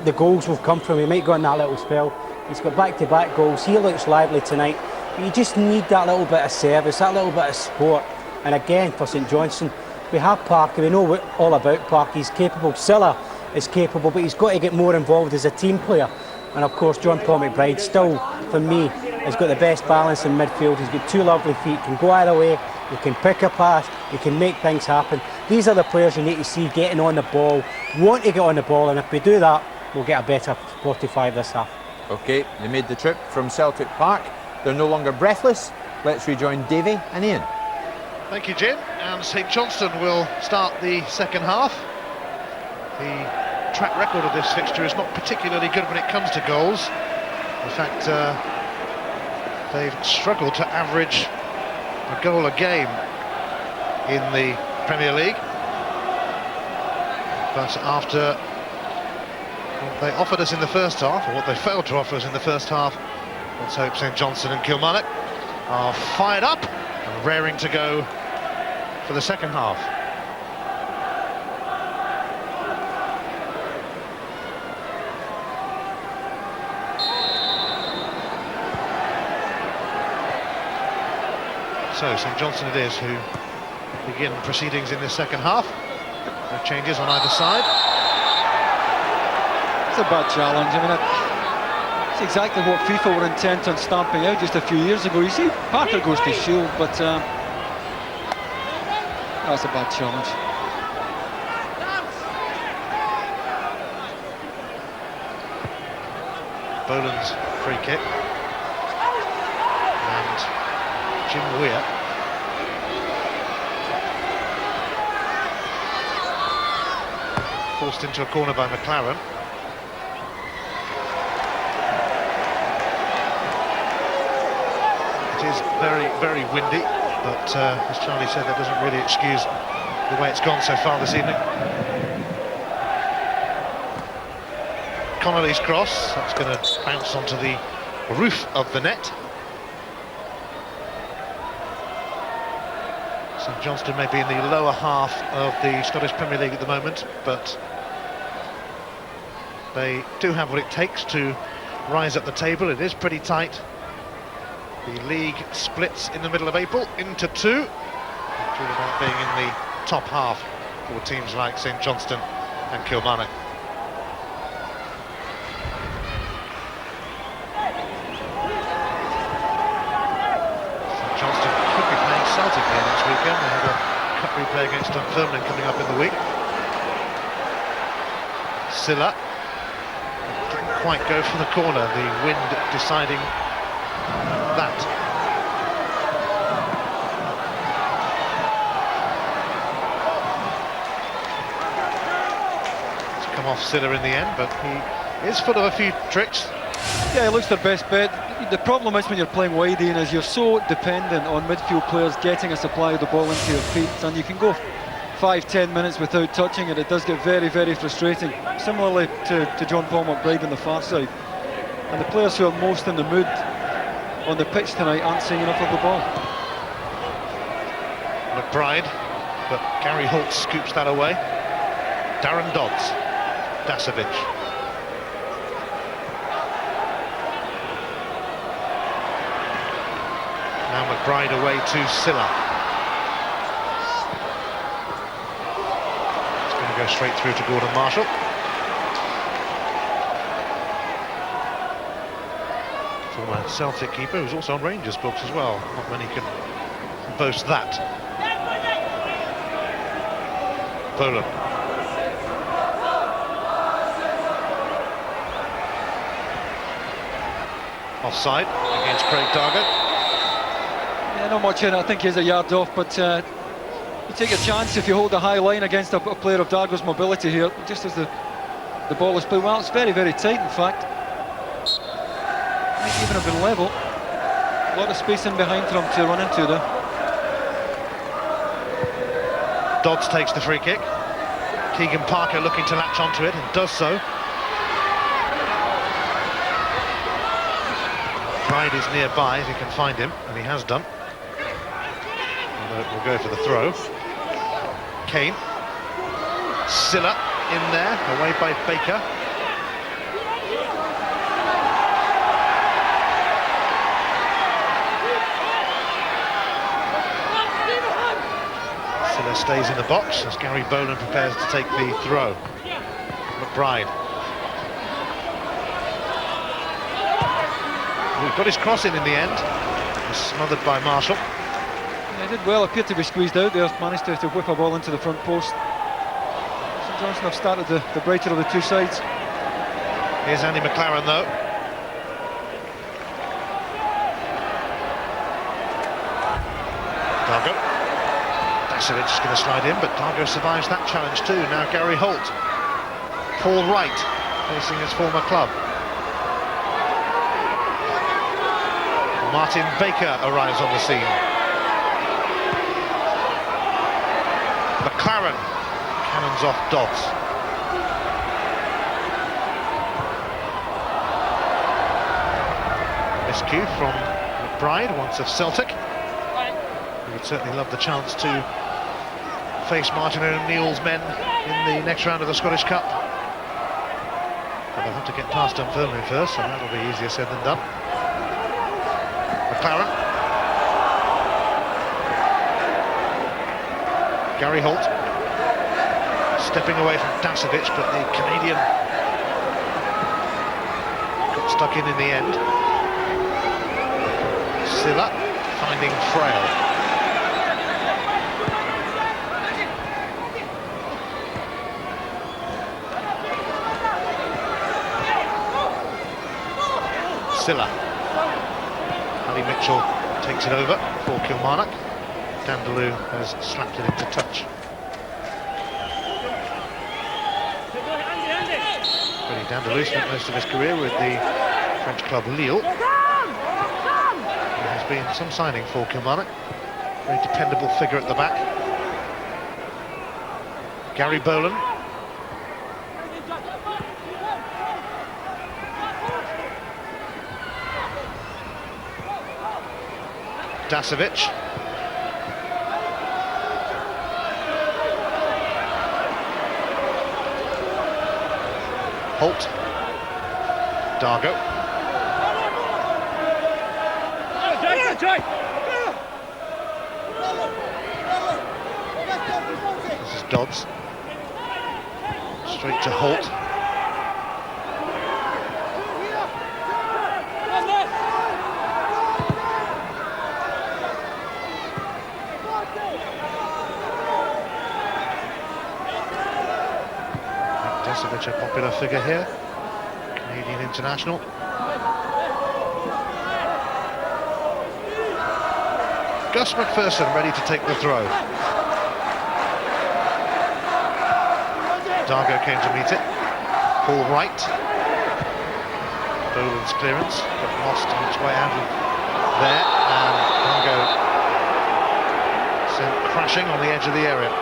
the goals will come from him. He might go on that little spell. He's got back-to-back goals. He looks lively tonight. But you just need that little bit of service, that little bit of support. And again, for St Johnstone, we have Parker. We know all about Parker. He's capable. Silla is capable, but he's got to get more involved as a team player. And of course, John Paul McBride, still, for me, has got the best balance in midfield. He's got 2 lovely feet, can go either way, he can pick a pass, he can make things happen. These are the players you need to see getting on the ball, want to get on the ball, and if we do that, we'll get a better 45 this half. OK, they made the trip from Celtic Park. They're no longer breathless. Let's rejoin Davy and Ian. Thank you, Jim. And St Johnstone will start the second half. The track record of this fixture is not particularly good when it comes to goals. In fact, they've struggled to average a goal a game in the Premier League. But after what they offered us in the first half, or what they failed to offer us in the first half, let's hope St Johnstone and Kilmarnock are fired up and raring to go for the second half. So St Johnstone it is who begin proceedings in this second half. No changes on either side. It's a bad challenge. I mean, it's exactly what FIFA were intent on stamping out just a few years ago. You see, Parker goes to shield, but that's a bad challenge. Boland's free kick. And Jim Weir. Forced into a corner by McLaren. It is very, very windy, but as Charlie said, that doesn't really excuse the way it's gone so far this evening. Connolly's cross, that's going to bounce onto the roof of the net. St Johnstone may be in the lower half of the Scottish Premier League at the moment, but they do have what it takes to rise up the table. It is pretty tight. The league splits in the middle of April into 2. It's all about being in the top half for teams like St Johnstone and Kilmarnock. St Johnstone could be playing Celtic here next weekend. They have a cup replay against Dunfermline coming up in the week. Silla didn't quite go for the corner, the wind deciding that. It's come off Silla in the end, but he is full of a few tricks. Yeah, it looks their best bet. The problem is when you're playing wide, Ian, is you're so dependent on midfield players getting a supply of the ball into your feet, and you can go 5-10 minutes without touching it. It does get very, very frustrating. Similarly to John Paul McBride on the far side. And the players who are most in the mood on the pitch tonight aren't seeing enough of the ball. McBride, but Gary Holt scoops that away. Darren Dodds, Dasovic. Now McBride away to Silla. It's going to go straight through to Gordon Marshall. Former Celtic keeper who's also on Rangers books as well. Not many can boast that. Poland. Offside against Craig Dargo. Yeah, not much in it. I think he's a yard off, but you take a chance if you hold a high line against a player of Dargo's mobility here, just as the ball is played. Well, it's very, very tight, in fact. Might even have been level. A lot of space in behind for him to run into there. Dodds takes the free kick. Keegan Parker looking to latch onto it and does so. Pride is nearby if he can find him, and he has done. Although it will go for the throw. Kane. Silla in there, away by Baker. Silla stays in the box as Gary Boland prepares to take the throw. McBride. He got his cross in the end. It was smothered by Marshall. Yeah, he did well, appeared to be squeezed out there, managed to whip a ball into the front post. St Johnstone have started the brighter of the two sides. Here's Andy McLaren though. Dargo. Dasovic is going to slide in, but Dargo survives that challenge too. Now Gary Holt. Paul Wright facing his former club. Martin Baker arrives on the scene. McLaren cannons off Dodds. Miscue from McBride, once of Celtic. He would certainly love the chance to face Martin O'Neill's men in the next round of the Scottish Cup. But they'll have to get past Dunfermline first, and that'll be easier said than done. McLaren. Gary Holt stepping away from Dasovic, but the Canadian got stuck in the end. Silla finding Frail. Silla. Ali Mitchell takes it over for Kilmarnock. Dindeleux has slapped it into touch. Freddie Dindeleux spent most of his career with the French club Lille. There has been some signing for Kilmarnock. Very dependable figure at the back. Gary Boland. Dasovic. Holt. Dargo. This is Dodds. Straight to Holt. Dasovic, a popular figure here, Canadian international. Gus MacPherson ready to take the throw. Dargo came to meet it. Paul Wright. Boland's clearance, but lost on its way out of there, and Dargo sent crashing on the edge of the area.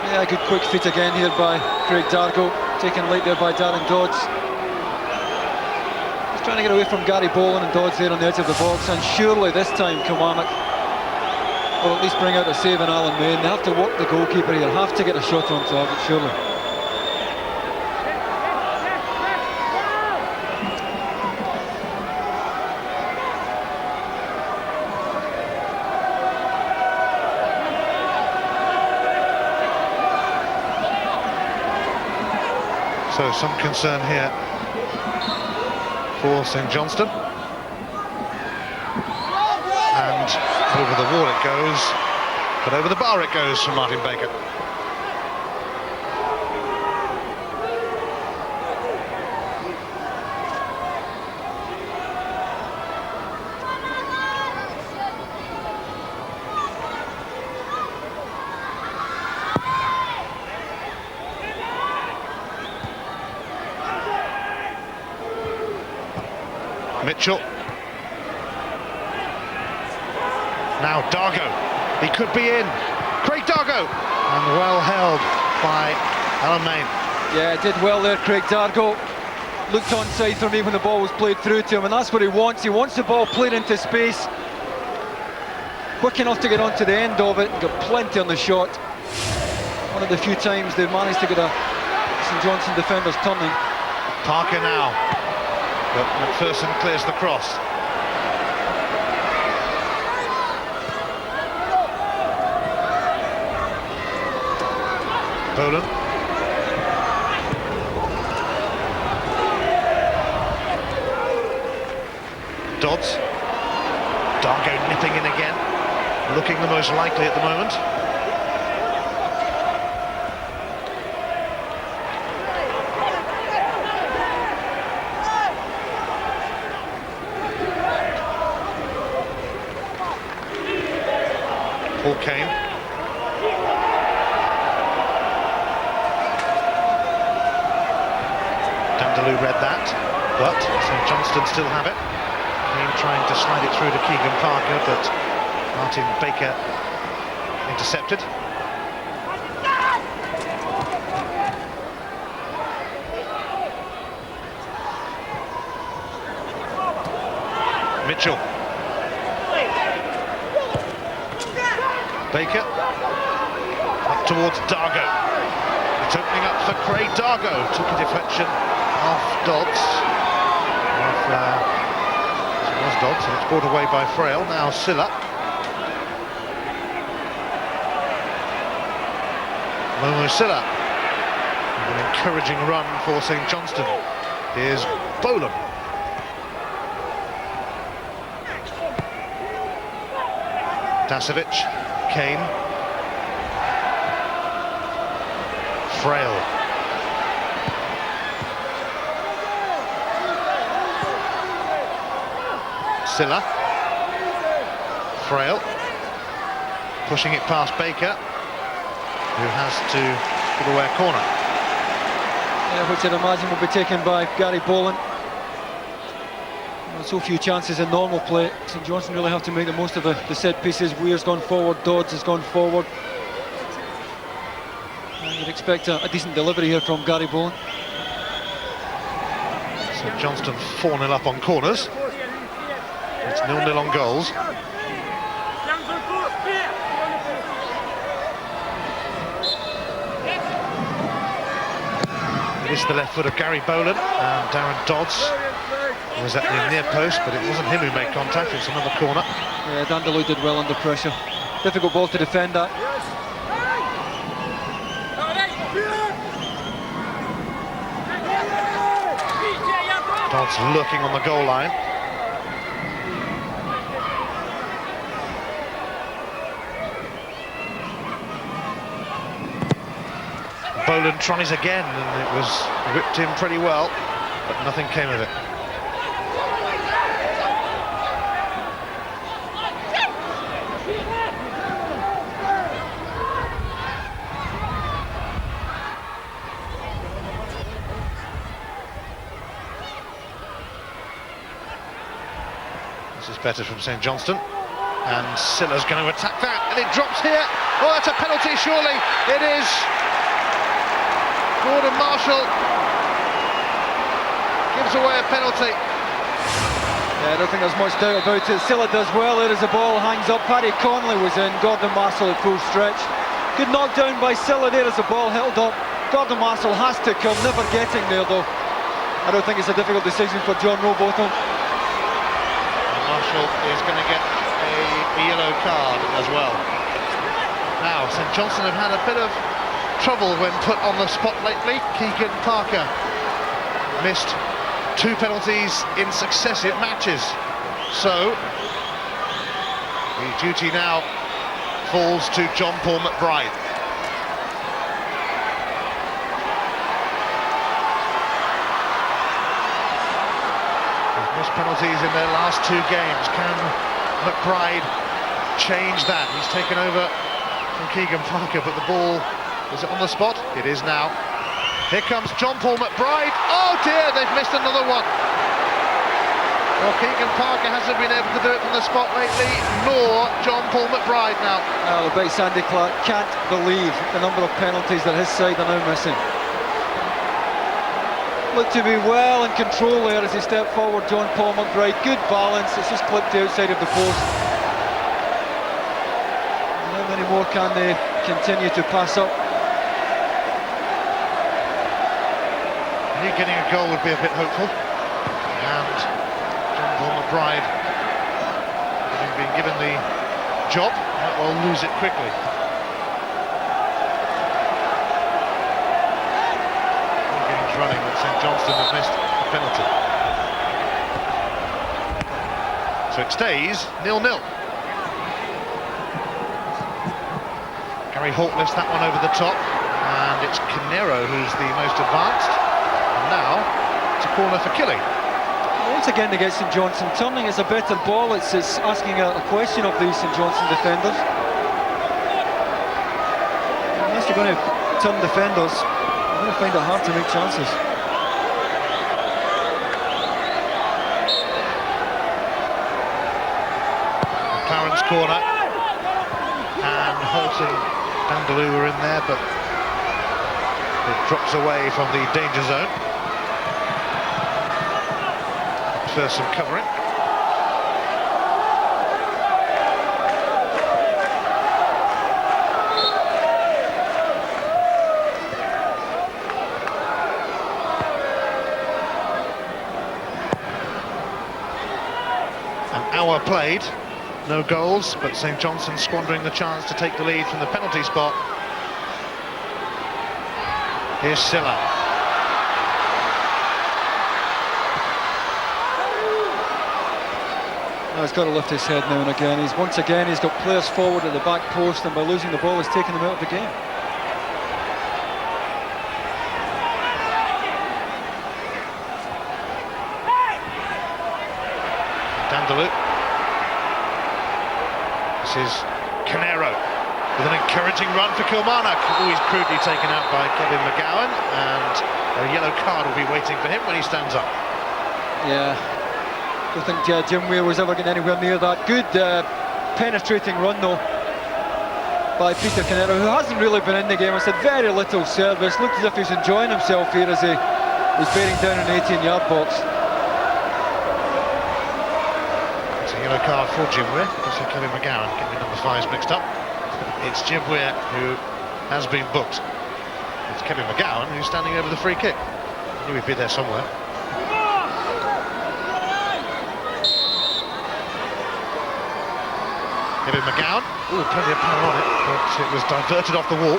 Yeah, good quick feet again here by Craig Dargo, taken late there by Darren Dodds. He's trying to get away from Gary Boland and Dodds there on the edge of the box, and surely this time Kilmarnock will at least bring out a save in Alan Main. They have to work the goalkeeper here, have to get a shot on target, surely. So some concern here for St Johnstone. And over the wall it goes, but over the bar it goes from Martin Baker. Mitchell. Now Dargo. He could be in. Craig Dargo. And well held by Alan Main. Yeah, did well there, Craig Dargo. Looked onside for me when the ball was played through to him, and that's what he wants. He wants the ball played into space. Quick enough to get onto the end of it, and got plenty on the shot. One of the few times they've managed to get a St Johnstone defenders turning. Parker now. But MacPherson clears the cross. Boland. Dodds. Dargo nipping in again. Looking the most likely at the moment. Paul Kane. Dindeleux read that, but St Johnstone still have it. Kane trying to slide it through to Keegan Parker, but Martin Baker intercepted. Mitchell. Baker up towards Dargo. It's opening up for Craig Dargo. Took a deflection off Dodds. It was Dodds, and it's brought away by Frail. Now Silla. Momo Silla. An encouraging run for St Johnstone. Here's Bolam. Dasovic. Kane. Frail. Silla. Frail. Pushing it past Baker, who has to put away a corner. Yeah, which I'd imagine will be taken by Gary Boland. So few chances in normal play. St Johnstone really have to make the most of the set pieces. Weir's gone forward, Dodds has gone forward. And you'd expect a decent delivery here from Gary Boland. St Johnstone 4-0 up on corners. It's 0-0 on goals. It is the left foot of Gary Boland, and Darren Dodds was at the near post, but it wasn't him who made contact. It's another corner. Yeah, Dindeleux did well under pressure. Difficult ball to defend that. Dodds lurking on the goal line. Boland tries again, and it was whipped in pretty well, but nothing came of it. This is better from St Johnstone, and Silla's going to attack that, and it drops here. Oh, that's a penalty, surely. It is. Gordon Marshall gives away a penalty. Yeah, I don't think there's much doubt about it. Silla does well. There is the ball, hangs up. Paddy Connolly was in. Gordon Marshall at full stretch. Good knockdown by Silla. There is the ball held up. Gordon Marshall has to come, never getting there though. I don't think it's a difficult decision for John Rowbottom. Marshall is going to get a yellow card as well. Now, St Johnstone have had a bit of trouble when put on the spot lately. Keegan Parker missed 2 penalties in successive matches. So the duty now falls to John Paul McBride. They've missed penalties in their last 2 games. Can McBride change that? He's taken over from Keegan Parker, but the ball, is it on the spot? It is now. Here comes John Paul McBride. Oh dear, they've missed another one. Well, Keegan Parker hasn't been able to do it from the spot lately, nor John Paul McBride now. The big Sandy Clark can't believe the number of penalties that his side are now missing. Looked to be well in control there as he stepped forward, John Paul McBride. Good balance, it's just clipped the outside of the post. How many more can they continue to pass up? I think getting a goal would be a bit hopeful. And John Paul McBride, having been given the job, might well lose it quickly. Games running that St Johnstone have missed a penalty. So it stays 0-0. Gary Holt lifts that one over the top, and it's Canero who's the most advanced. And now it's a corner for Killie. Once again they get St Johnstone turning. It's a better ball. It's asking a question of these St Johnstone defenders. Unless you're going to turn defenders, you're going to find it hard to make chances. McLaren's corner, and Holt and Dindeleux were in there, but it drops away from the danger zone. MacPherson covering. An hour played, no goals, but St Johnstone squandering the chance to take the lead from the penalty spot. Here's Silla. He's got to lift his head now and again. He's got players forward at the back post, and by losing the ball, he's taken them out of the game. Dindeleux. This is Canero with an encouraging run for Kilmarnock. Oh, he's crudely taken out by McGowne, and a yellow card will be waiting for him when he stands up. Yeah, I don't think Jim Weir was ever getting anywhere near that. Good penetrating run though by Peter Canero, who hasn't really been in the game. I said very little service. Looks as if he's enjoying himself here as he's bearing down an 18-yard box. It's a yellow card for Jim Weir. It's Kevin McGowne getting number 5s mixed up. It's Jim Weir who has been booked. It's Kevin McGowne who's standing over the free kick. I knew he'd be there somewhere. Kevin McGowne. Ooh, plenty of power on it, but it was diverted off the wall.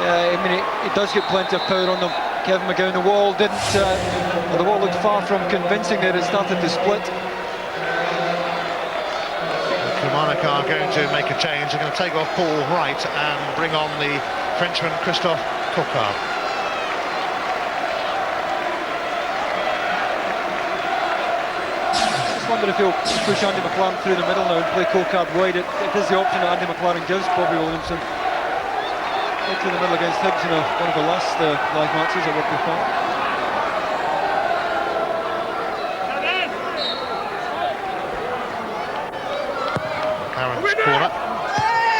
Yeah, I mean, he does get plenty of power on them. Kevin McGowne, the wall didn't. The wall looked far from convincing there. It started to split. Kilmarnock are going to make a change. They're going to take off Paul Wright and bring on the Frenchman Christophe Cocard. I wonder if he'll push Andy McLaren through the middle now and play Cocard wide. It is the option that Andy McLaren gives Bobby Williamson. Right through the middle against Higgs in one of the last live matches at Rugby Park. McLaren's corner.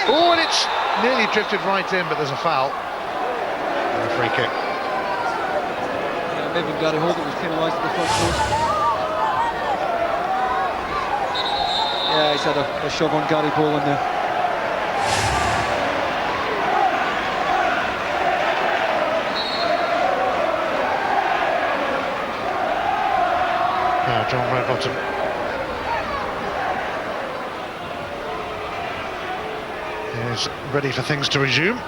Oh, and it's nearly drifted right in, but there's a foul. And a free kick. Yeah, maybe Gary Holt was penalised at the front post. Yeah, he's had a shove on Gary Boland there. Now John Redbottom. is ready for things to resume.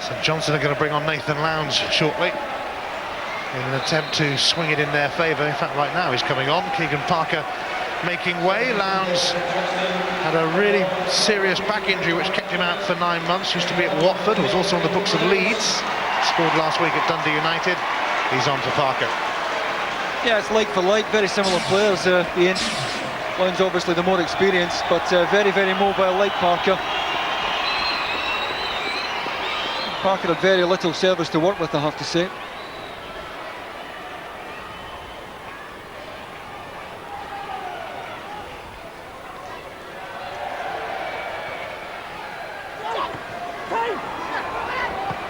So Johnstone are going to bring on Nathan Lowndes shortly in an attempt to swing it in their favour. In fact, right now he's coming on. Keegan Parker making way. Lowndes had a really serious back injury which kept him out for 9 months. Used to be at Watford, was also on the books of Leeds. Scored last week at Dundee United. He's on for Parker. Yeah, it's like for like, very similar players. Ian Lowndes obviously the more experienced, but very, very mobile like Parker. Parker had very little service to work with, I have to say.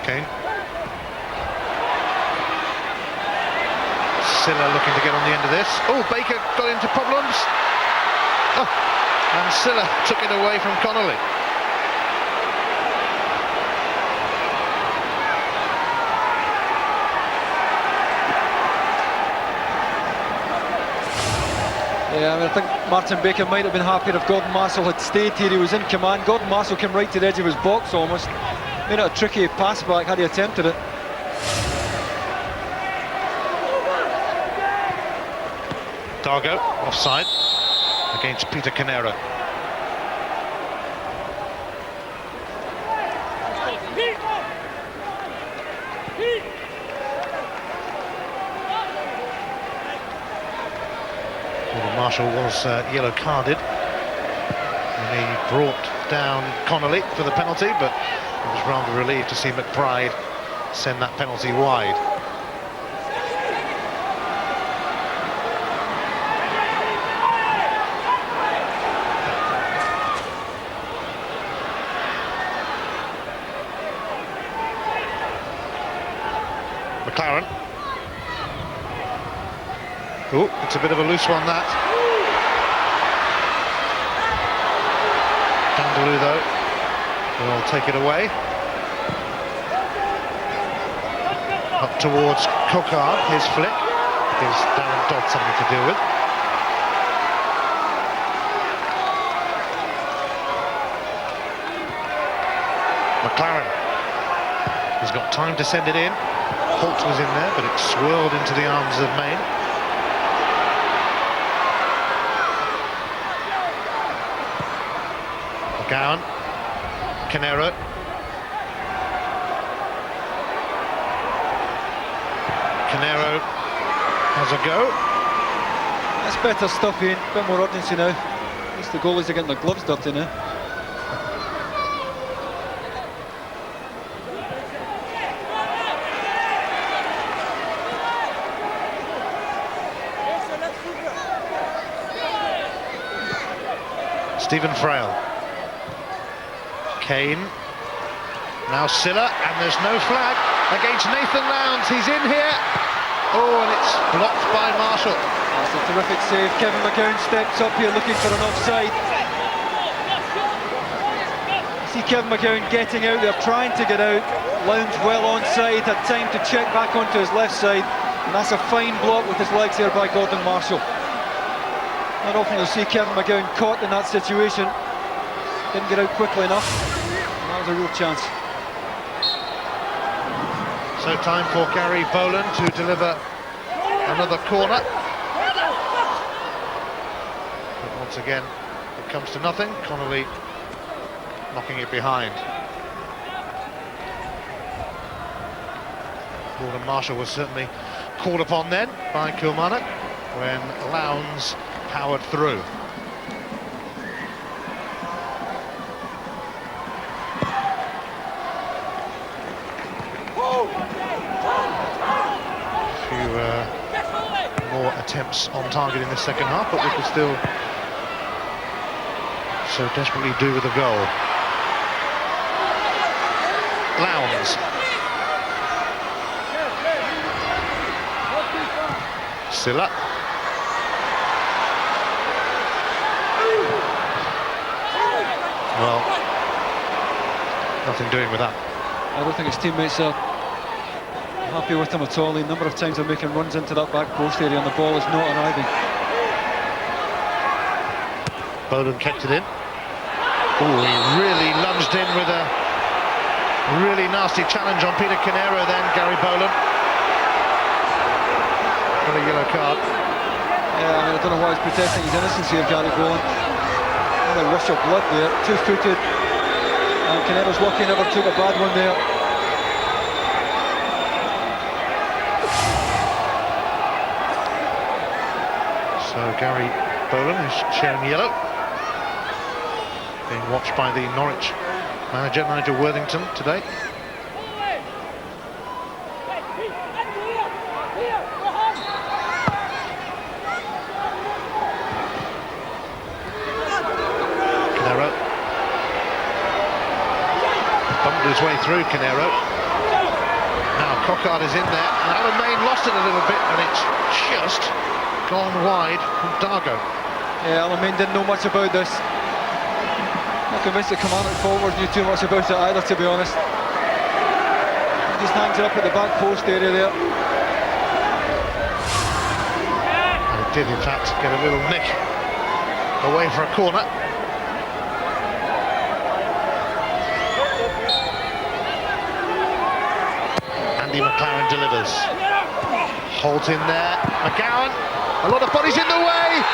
Kane. Silla looking to get on the end of this. Oh, Baker got into problems. Oh, and Silla took it away from Connolly. Yeah, I mean, I think Martin Baker might have been happier if Gordon Marshall had stayed here. He was in command. Gordon Marshall came right to the edge of his box almost. Made it a tricky pass back had he attempted it. Dargo offside against Peter Canero. Marshall was yellow carded and he brought down Connolly for the penalty, but he was rather relieved to see McBride send that penalty wide. McLaren. Oh, it's a bit of a loose one, that. Dindeleux, though, will take it away. Up towards Cocard, his flick. Gives Darren Dodd something to deal with. McLaren has got time to send it in. Holt was in there, but it swirled into the arms of Maine. McGowne, Canero. Canero has a go. That's better stuff, Ian. A bit more urgency now. At least the goalies are getting their gloves dirty now. Stephen Frail. Kane. Now Silla, and there's no flag against Nathan Lowndes. He's in here. Oh, and it's blocked by Marshall. That's a terrific save. Kevin McGowne steps up here looking for an offside. See Kevin McGowne getting out there, trying to get out. Lowndes well onside, had time to check back onto his left side. And that's a fine block with his legs there by Gordon Marshall. Not often you'll see Kevin McGowne caught in that situation. Didn't get out quickly enough. And that was a real chance. So time for Gary Boland to deliver another corner. But once again, it comes to nothing. Connolly knocking it behind. Gordon Marshall was certainly called upon then by Kilmarnock when Lowndes powered through. A few more attempts on target in the second half, but we could still so desperately do with a goal. Lowndes. Silla. Well, nothing doing with that. I don't think his teammates are happy with him at all. The number of times they're making runs into that back post area and the ball is not arriving. Boland kept it in. Oh, he really lunged in with a really nasty challenge on Peter Canero then, Gary Boland. Got a yellow card. Yeah, I mean, I don't know why he's protecting his innocence here, Gary Boland. Another rush of blood there, two-footed. And Canero's lucky never took a bad one there. So Gary Boland is sharing yellow. Being watched by the Norwich manager, Nigel Worthington, today. Canero. Bumped his way through, Canero. Now Cocard is in there, and Alan Main lost it a little bit, and it's just gone wide from Dargo. Yeah, Alan Main didn't know much about this. Not convinced the commandant forward knew too much about it either, to be honest. He just hangs it up at the back post area there. And it did, in fact, get a little nick away for a corner. Andy McLaren delivers. Holt in there. McGowne. A lot of bodies in the way,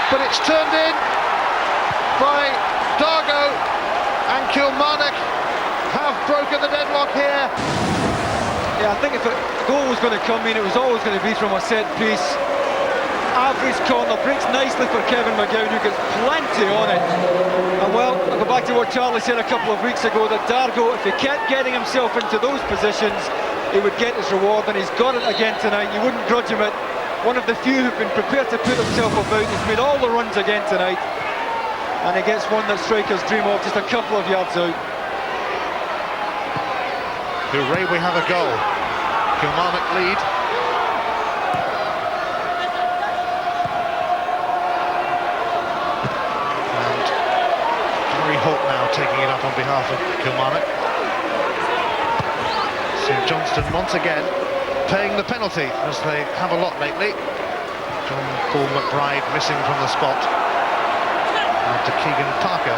but it's turned in by Dargo, and Kilmarnock have broken the deadlock here. Yeah, I think if a goal was going to come in, it was always going to be from a set piece. Average corner, breaks nicely for Kevin McGowne, who gets plenty on it. And well, I'll go back to what Charlie said a couple of weeks ago, that Dargo, if he kept getting himself into those positions, he would get his reward, and he's got it again tonight. You wouldn't grudge him it. One of the few who've been prepared to put himself about. He's made all the runs again tonight. And he gets one that strikers dream of, just a couple of yards out. Hooray, we have a goal. Kilmarnock lead. And Gary Holt now taking it up on behalf of Kilmarnock. So Johnstone once again paying the penalty, as they have a lot lately. John Paul McBride missing from the spot. After Keegan Parker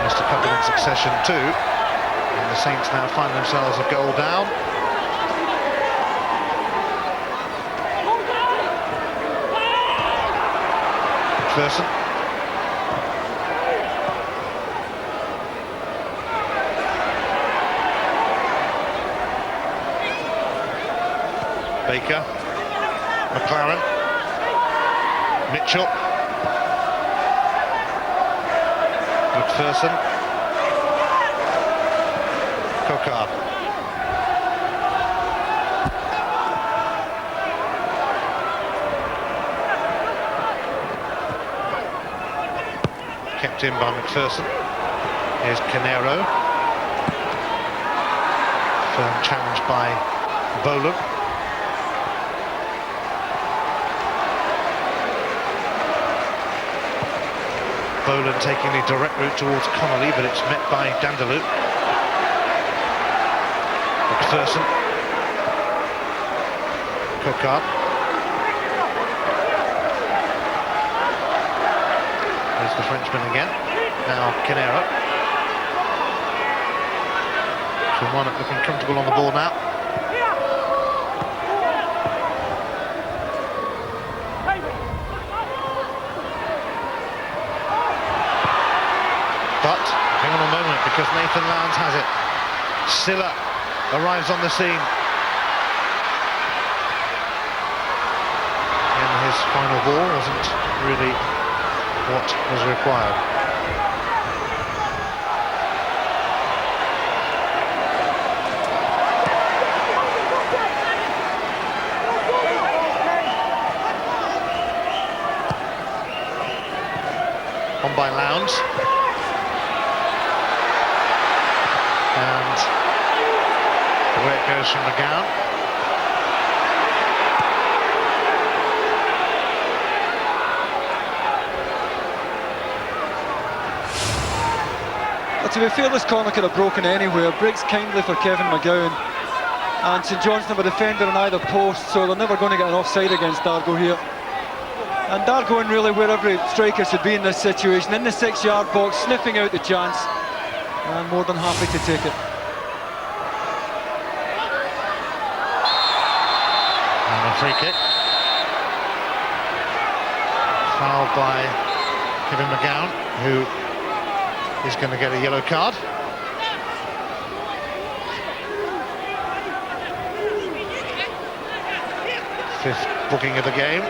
missed a couple in succession too. And the Saints now find themselves a goal down. MacPherson. Baker. McLaren. Mitchell. MacPherson. Cocard. Kept in by MacPherson. Here's Canero. Firm challenge by Boland. Boland taking the direct route towards Connolly, but it's met by Dindeleux. MacPherson. Cocard. There's the Frenchman again. Now Canero. Kilmarnock looking comfortable on the ball now. But, hang on a moment, because Nathan Lowndes has it. Silla arrives on the scene. And his final ball wasn't really what was required. On by Lowndes. And away it goes from McGowne. But to be fair, this corner could have broken anywhere. Breaks kindly for Kevin McGowne. And St Johnstone have a defender on either post, so they're never going to get an offside against Dargo here. And Dargo in really where every striker should be in this situation, in the 6-yard box, sniffing out the chance, and more than happy to take it. And a free kick. Fouled by McGowne, who is going to get a yellow card. Fifth booking of the game.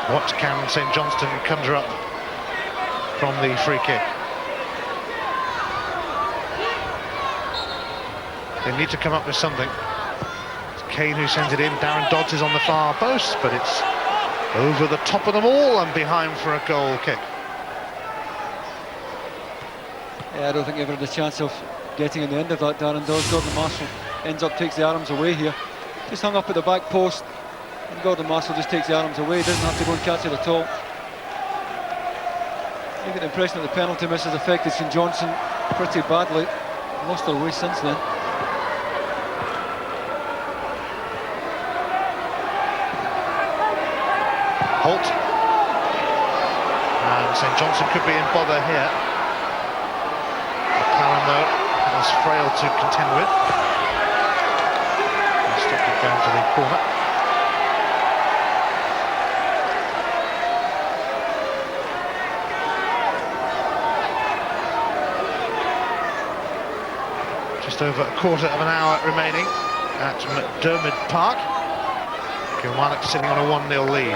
What can St Johnstone conjure up from the free kick? They need to come up with something. It's Kane who sends it in. Darren Dodds is on the far post, but it's over the top of them all and behind for a goal kick. Yeah, I don't think he ever had a chance of getting in the end of that. Darren Dodds. Gordon Marshall ends up, takes the arms away here. Just hung up at the back post, and Gordon Marshall just takes the arms away. Doesn't have to go and catch it at all. You get the impression that the penalty miss has affected St Johnstone pretty badly. Lost their way since then. Holt. And St Johnstone could be in bother here. McLaren, though, was frail to contend with. Stopped it down to the corner. Just over a quarter of an hour remaining at McDermott Park. Kilmarnock sitting on a 1-0 lead.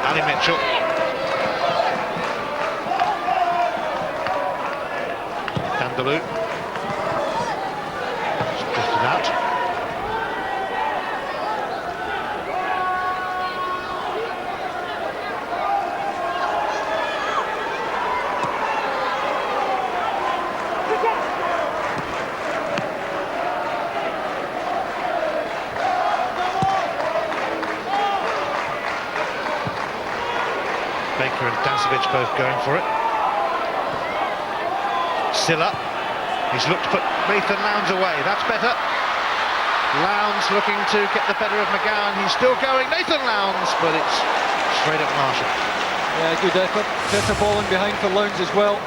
Ali Mitchell. Dindeleux. Just drifted out. Baker and Dasovic both going for it. Silla. He's looked to put Nathan Lowndes away. That's better. Lowndes looking to get the better of McGowne. He's still going. Nathan Lowndes, but it's straight at Marshall. Yeah, good effort. Better ball in behind for Lowndes as well.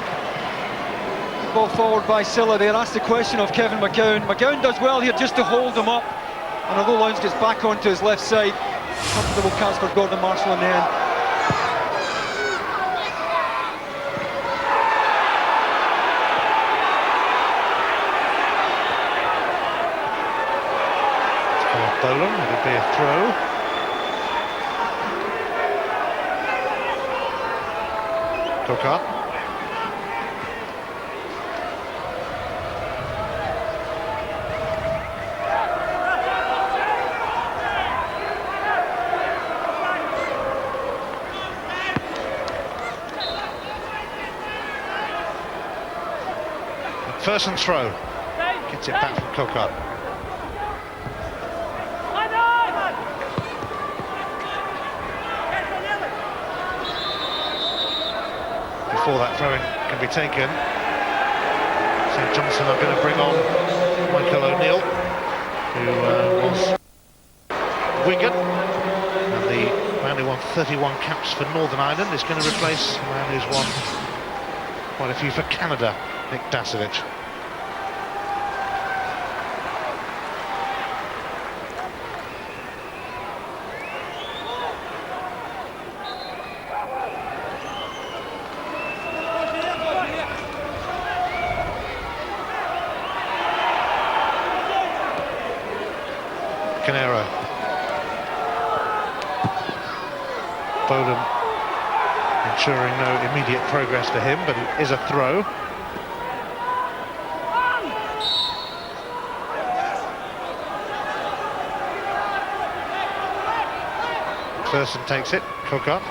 Ball forward by Silla there. That's the question of Kevin McGowne. McGowne does well here just to hold him up. And although Lowndes gets back onto his left side, comfortable catch for Gordon Marshall in the end. Bolan, it'll be a throw. Cocard. MacPherson's throw. Gets it back from Cocard. Before that throw-in can be taken, St Johnstone are going to bring on Michael O'Neill, who was Wigan, and the man who won 31 caps for Northern Ireland is going to replace the man who's won quite a few for Canada, Nick Dasovic. Canero. Bolan ensuring no immediate progress for him, but it is a throw. MacPherson takes it, Cocard.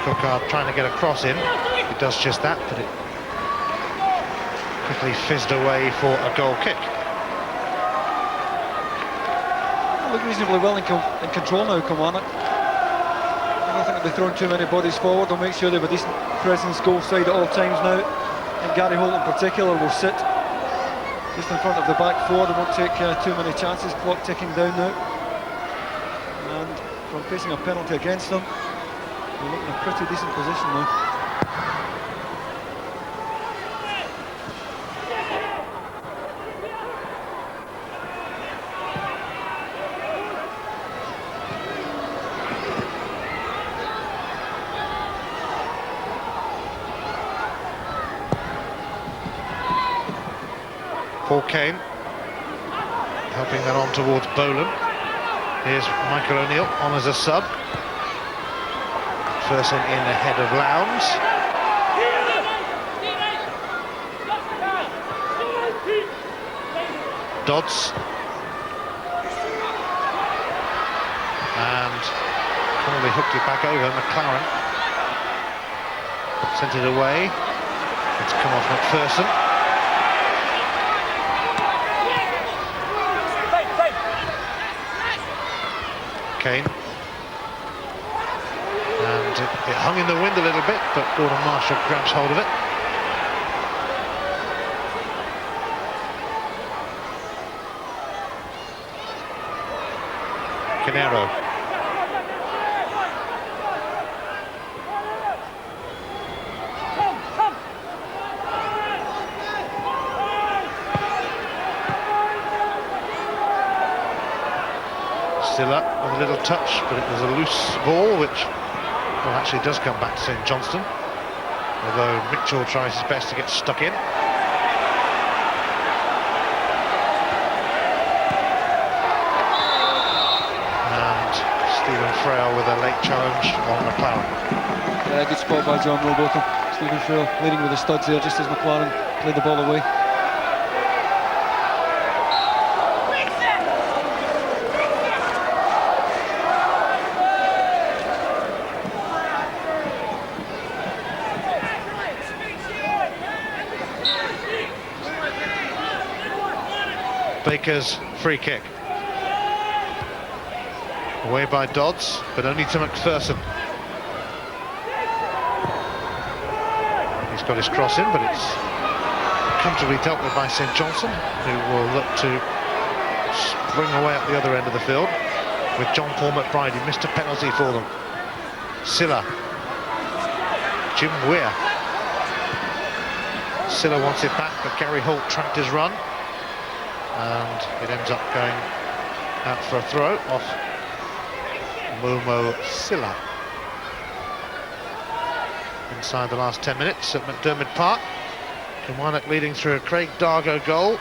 Cocard trying to get a cross in. He does just that, but it quickly fizzed away for a goal kick. Look reasonably well in control now, Kilmarnock. I don't think they'll be throwing too many bodies forward. They'll make sure they have a decent presence goal side at all times now. And Gary Holt in particular will sit just in front of the back four. They won't take too many chances. Clock ticking down now. And from facing a penalty against them, they look in a pretty decent position now. Paul Kane helping that on towards Boland. Here's Michael O'Neill on as a sub. MacPherson in ahead of Lowndes. Dodds. And Connolly hooked it back over. McLaren sent it away. It's come off MacPherson. Kane, and it hung in the wind a little bit, but Gordon Marshall grabs hold of it. Canero. Still up with a little touch, but it was a loose ball, which well, actually does come back to St Johnstone, although Mitchell tries his best to get stuck in. And Stephen Frail with a late challenge on McLaren. Yeah, good spot by John Rowbottom. Stephen Frail leading with the studs there just as McLaren played the ball away. Baker's free kick. Away by Dodds, but only to MacPherson. He's got his cross in, but it's comfortably dealt with by St Johnstone, who will look to spring away at the other end of the field with John Paul McBride. He missed a penalty for them. Silla. Jim Weir. Silla wants it back, but Gary Holt tracked his run. And it ends up going out for a throw off Momo Silla. Inside the last 10 minutes at McDermott Park. Kilmarnock leading through a Craig Dargo goal.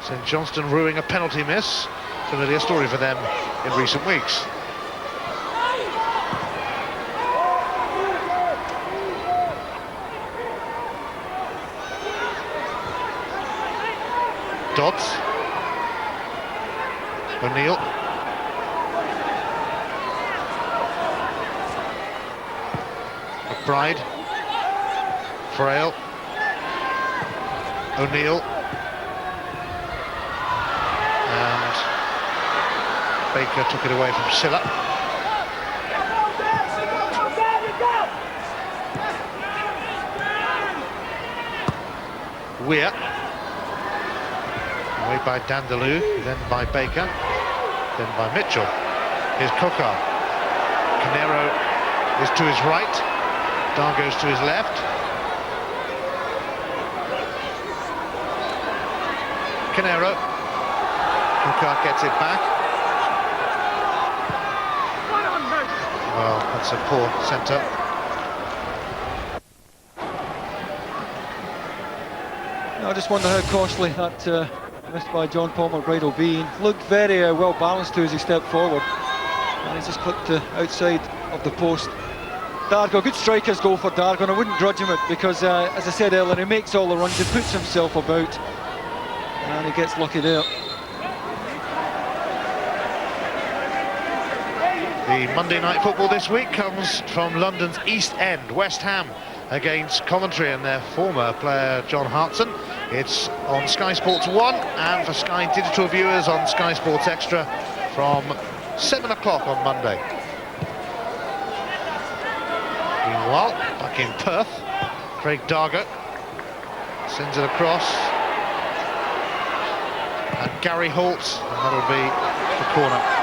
St Johnstone ruining a penalty miss. Familiar story for them in recent weeks. Dodds. O'Neill. McBride. Frail. O'Neill. And Baker took it away from Silla. Weir. Away by Dindeleux, then by Baker. Then by Mitchell. Here's Cocard. Canero is to his right. Dargo's to his left. Canero. Cocard gets it back. Well, that's a poor centre. I just wonder how costly that missed by John Paul McBride will be. Looked very well balanced too as he stepped forward, and he just clipped outside of the post. Dargo, good striker's goal for Dargo, and I wouldn't grudge him it because, as I said earlier, he makes all the runs, he puts himself about, and he gets lucky there. The Monday night football this week comes from London's East End, West Ham against Coventry and their former player John Hartson. It's on Sky Sports 1 and for Sky Digital viewers on Sky Sports Extra from 7 o'clock on Monday. Meanwhile, back in Perth, Craig Dargo sends it across. And Gary Holt, and that'll be the corner.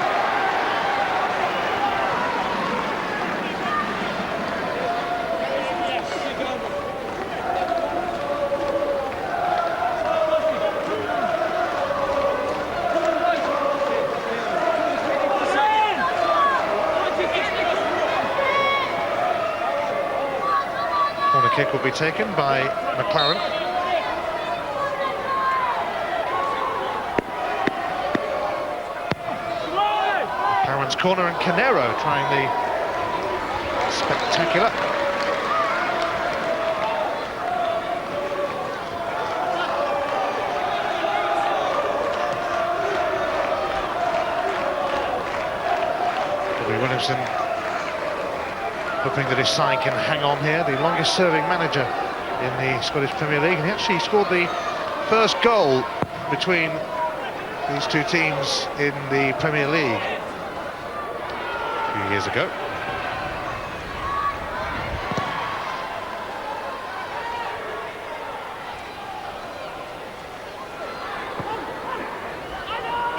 Corner kick will be taken by McLaren. McLaren's corner and Canero trying the spectacular. Williamson hoping that his side can hang on here, the longest serving manager in the Scottish Premier League, and he actually scored the first goal between these two teams in the Premier League a few years ago.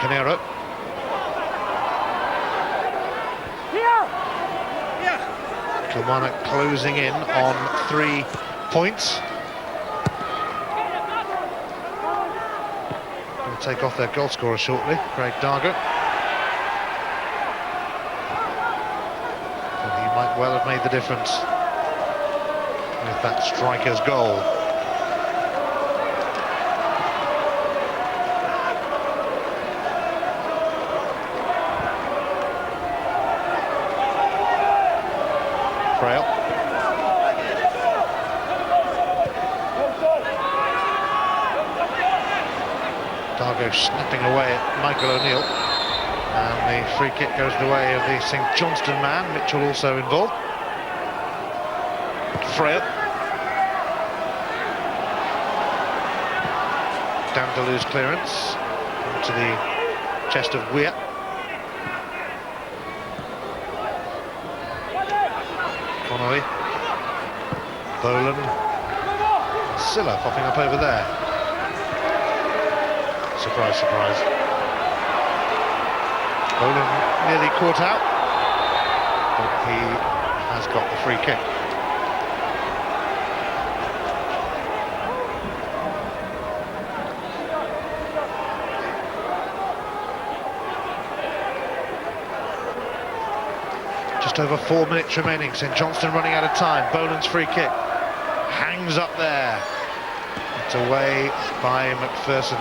Canero. Kilmarnock closing in on 3 points. Going to take off their goal scorer shortly, Craig Dargo. And he might well have made the difference with that striker's goal. Frail. Dargo snapping away at Michael O'Neill, and the free kick goes the way of the St Johnstone man. Mitchell also involved. Frail. Dindeleux's clearance into the chest of Weir. Connolly, Boland, Silla popping up over there. Surprise, surprise. Boland nearly caught out, but he has got the free kick. Just over 4 minutes remaining. St Johnstone running out of time. Boland's free kick hangs up there. It's away by MacPherson.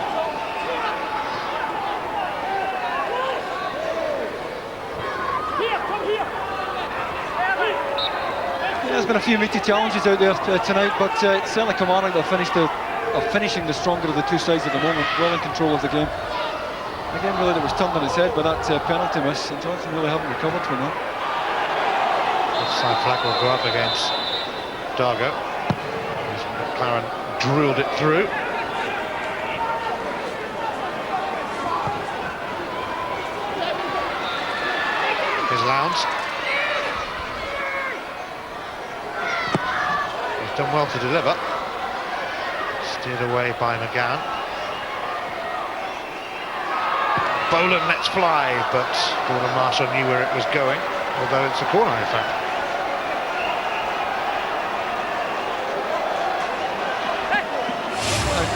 There's been a few meaty challenges out there tonight, but certainly Kilmarnock are finishing the stronger of the two sides at the moment, well in control of the game. Again, really, that was turned on its head by that penalty miss. St Johnstone really haven't recovered from that. Side flag will go up against Dargo. McLaren drilled it through. Here's Lowndes. He's done well to deliver. Steered away by McGowne. Boland lets fly, but Gordon Marshall knew where it was going, although it's a corner in fact.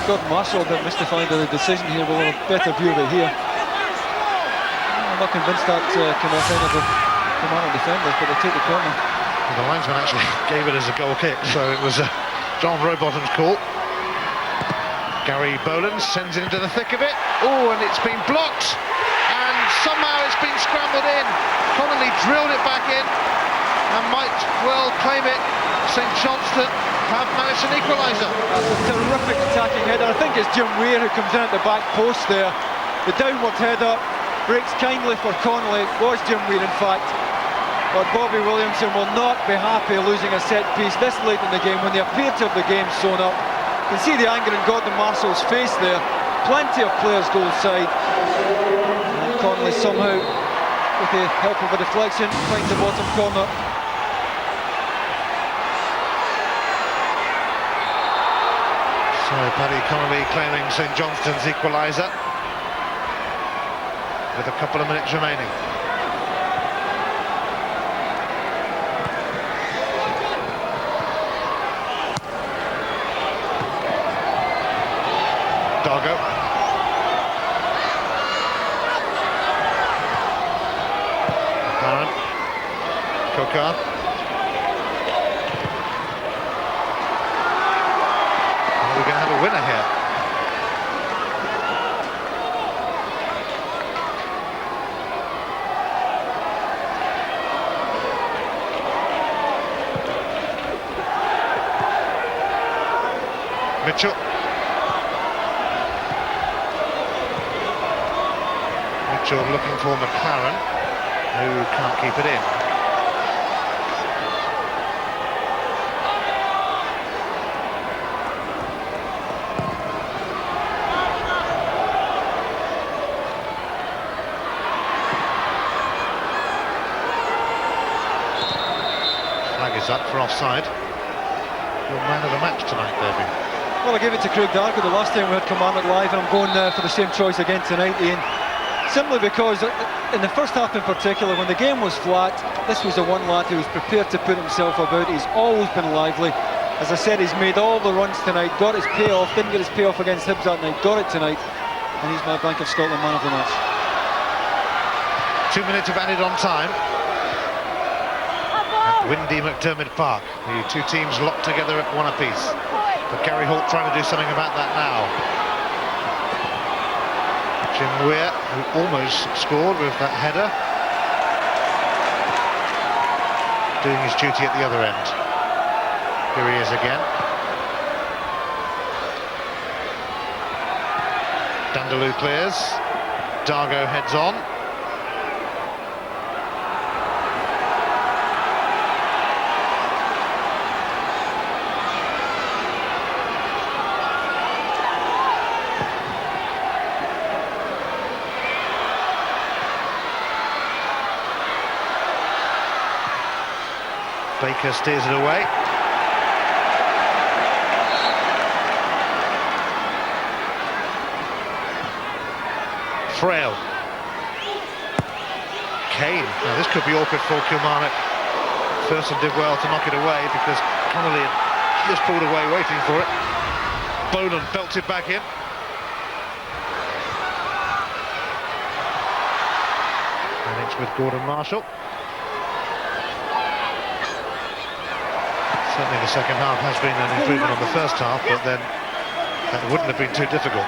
Gordon Marshall a bit mystified by the decision here. We'll have a better view of it here. I'm not convinced that came off any of the Kilmarnock defenders, but they take the corner. Well, the linesman actually gave it as a goal kick, so it was John Rowbottom's call. Gary Boland sends it into the thick of it. Oh, and it's been blocked, and somehow it's been scrambled in. Connolly drilled it back in and might well claim it. St Johnstone have managed an equaliser. That's a terrific attacking header. I think it's Jim Weir who comes in at the back post there. The downward header breaks kindly for Connolly. It was Jim Weir, in fact. But Bobby Williamson will not be happy losing a set piece this late in the game when they appear to have the game sewn up. You can see the anger in Gordon Marshall's face there. Plenty of players goal side. And Connolly somehow, with the help of a deflection, finds the bottom corner. So Paddy Connolly claiming St Johnstone's equaliser with a couple of minutes remaining. Dargo. McLaren. Cocard. We're going to have a winner here. Mitchell. Mitchell looking for McLaren, who can't keep it in. Flag is up for offside. Your man of the match tonight, Davey. Well, I gave it to Craig Dargo the last time we had Kilmarnock live, and I'm going for the same choice again tonight, Ian. Simply because in the first half in particular, when the game was flat, this was the one lad who was prepared to put himself about. He's always been lively. As I said, he's made all the runs tonight, got his payoff, didn't get his payoff against Hibs that night, got it tonight, and he's my Bank of Scotland man of the match. 2 minutes of added on time at windy McDermott Park. The two teams locked together at one apiece. But Gary Holt trying to do something about that now. Jim Weir, who almost scored with that header, doing his duty at the other end. Here he is again. Dindeleux clears. Dargo heads on. Baker steers it away. Frail. Kane. Now this could be awkward for Kilmarnock. Ferguson did well to knock it away because Connolly had just pulled away waiting for it. Boland belted back in. And it's with Gordon Marshall. Certainly the second half has been an improvement on the first half, but then that wouldn't have been too difficult.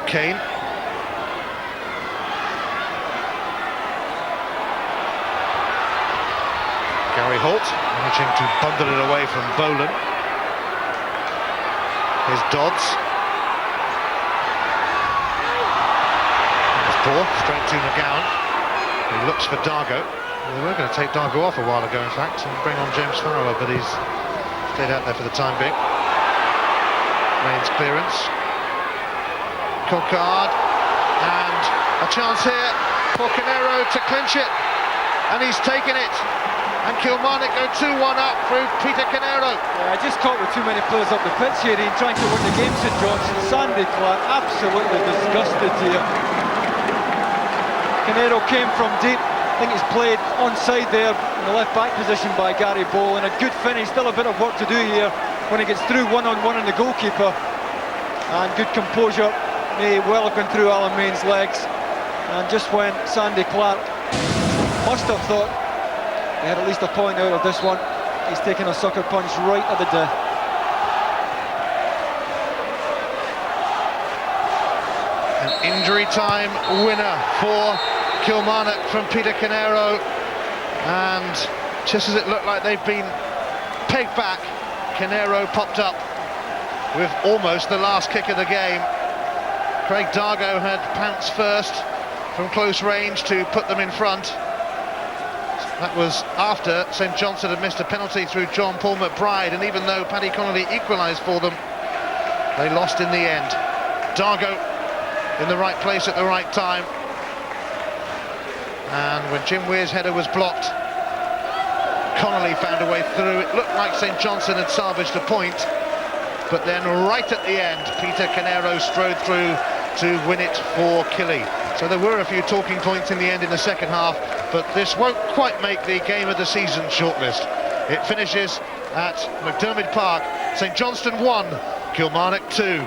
Kane. Gary Holt managing to bundle it away from Boland. Here's Dodds. That's poor, straight to McGowne. He looks for Dargo. Well, they were going to take Dargo off a while ago, in fact, and bring on James Farrower, but he's stayed out there for the time being. Main's clearance. Cocard, and a chance here for Canero to clinch it, and he's taken it. And Kilmarnock go 2-1 up through Peter Canero. Yeah, I just caught with too many players up the pitch here, Ian, trying to win the game. St Johnstone, Sandy Clark, absolutely disgusted here. Canero came from deep. I think he's played onside there in the left back position by Gary Bowl, and a good finish. Still a bit of work to do here when he gets through one-on-one on the goalkeeper. And good composure. May well have gone through Alan Main's legs. And just when Sandy Clark must have thought he had at least a point out of this one, he's taken a sucker punch right at the death. An injury time winner for Kilmarnock from Peter Canero, and Just as it looked like they've been pegged back, Canero popped up with almost the last kick of the game. Craig Dargo had pounced first from close range to put them in front. That was after St Johnstone had missed a penalty through John Paul McBride, and even though Paddy Connolly equalised for them, they lost in the end. Dargo in the right place at the right time, and when Jim Weir's header was blocked, Connolly found a way through. It looked like St Johnstone had salvaged a point, but then right at the end, Peter Canero strode through to win it for Killie. So there were a few talking points in the end in the second half, but this won't quite make the game of the season shortlist. It finishes at McDermott Park. St Johnstone 1, Kilmarnock 2.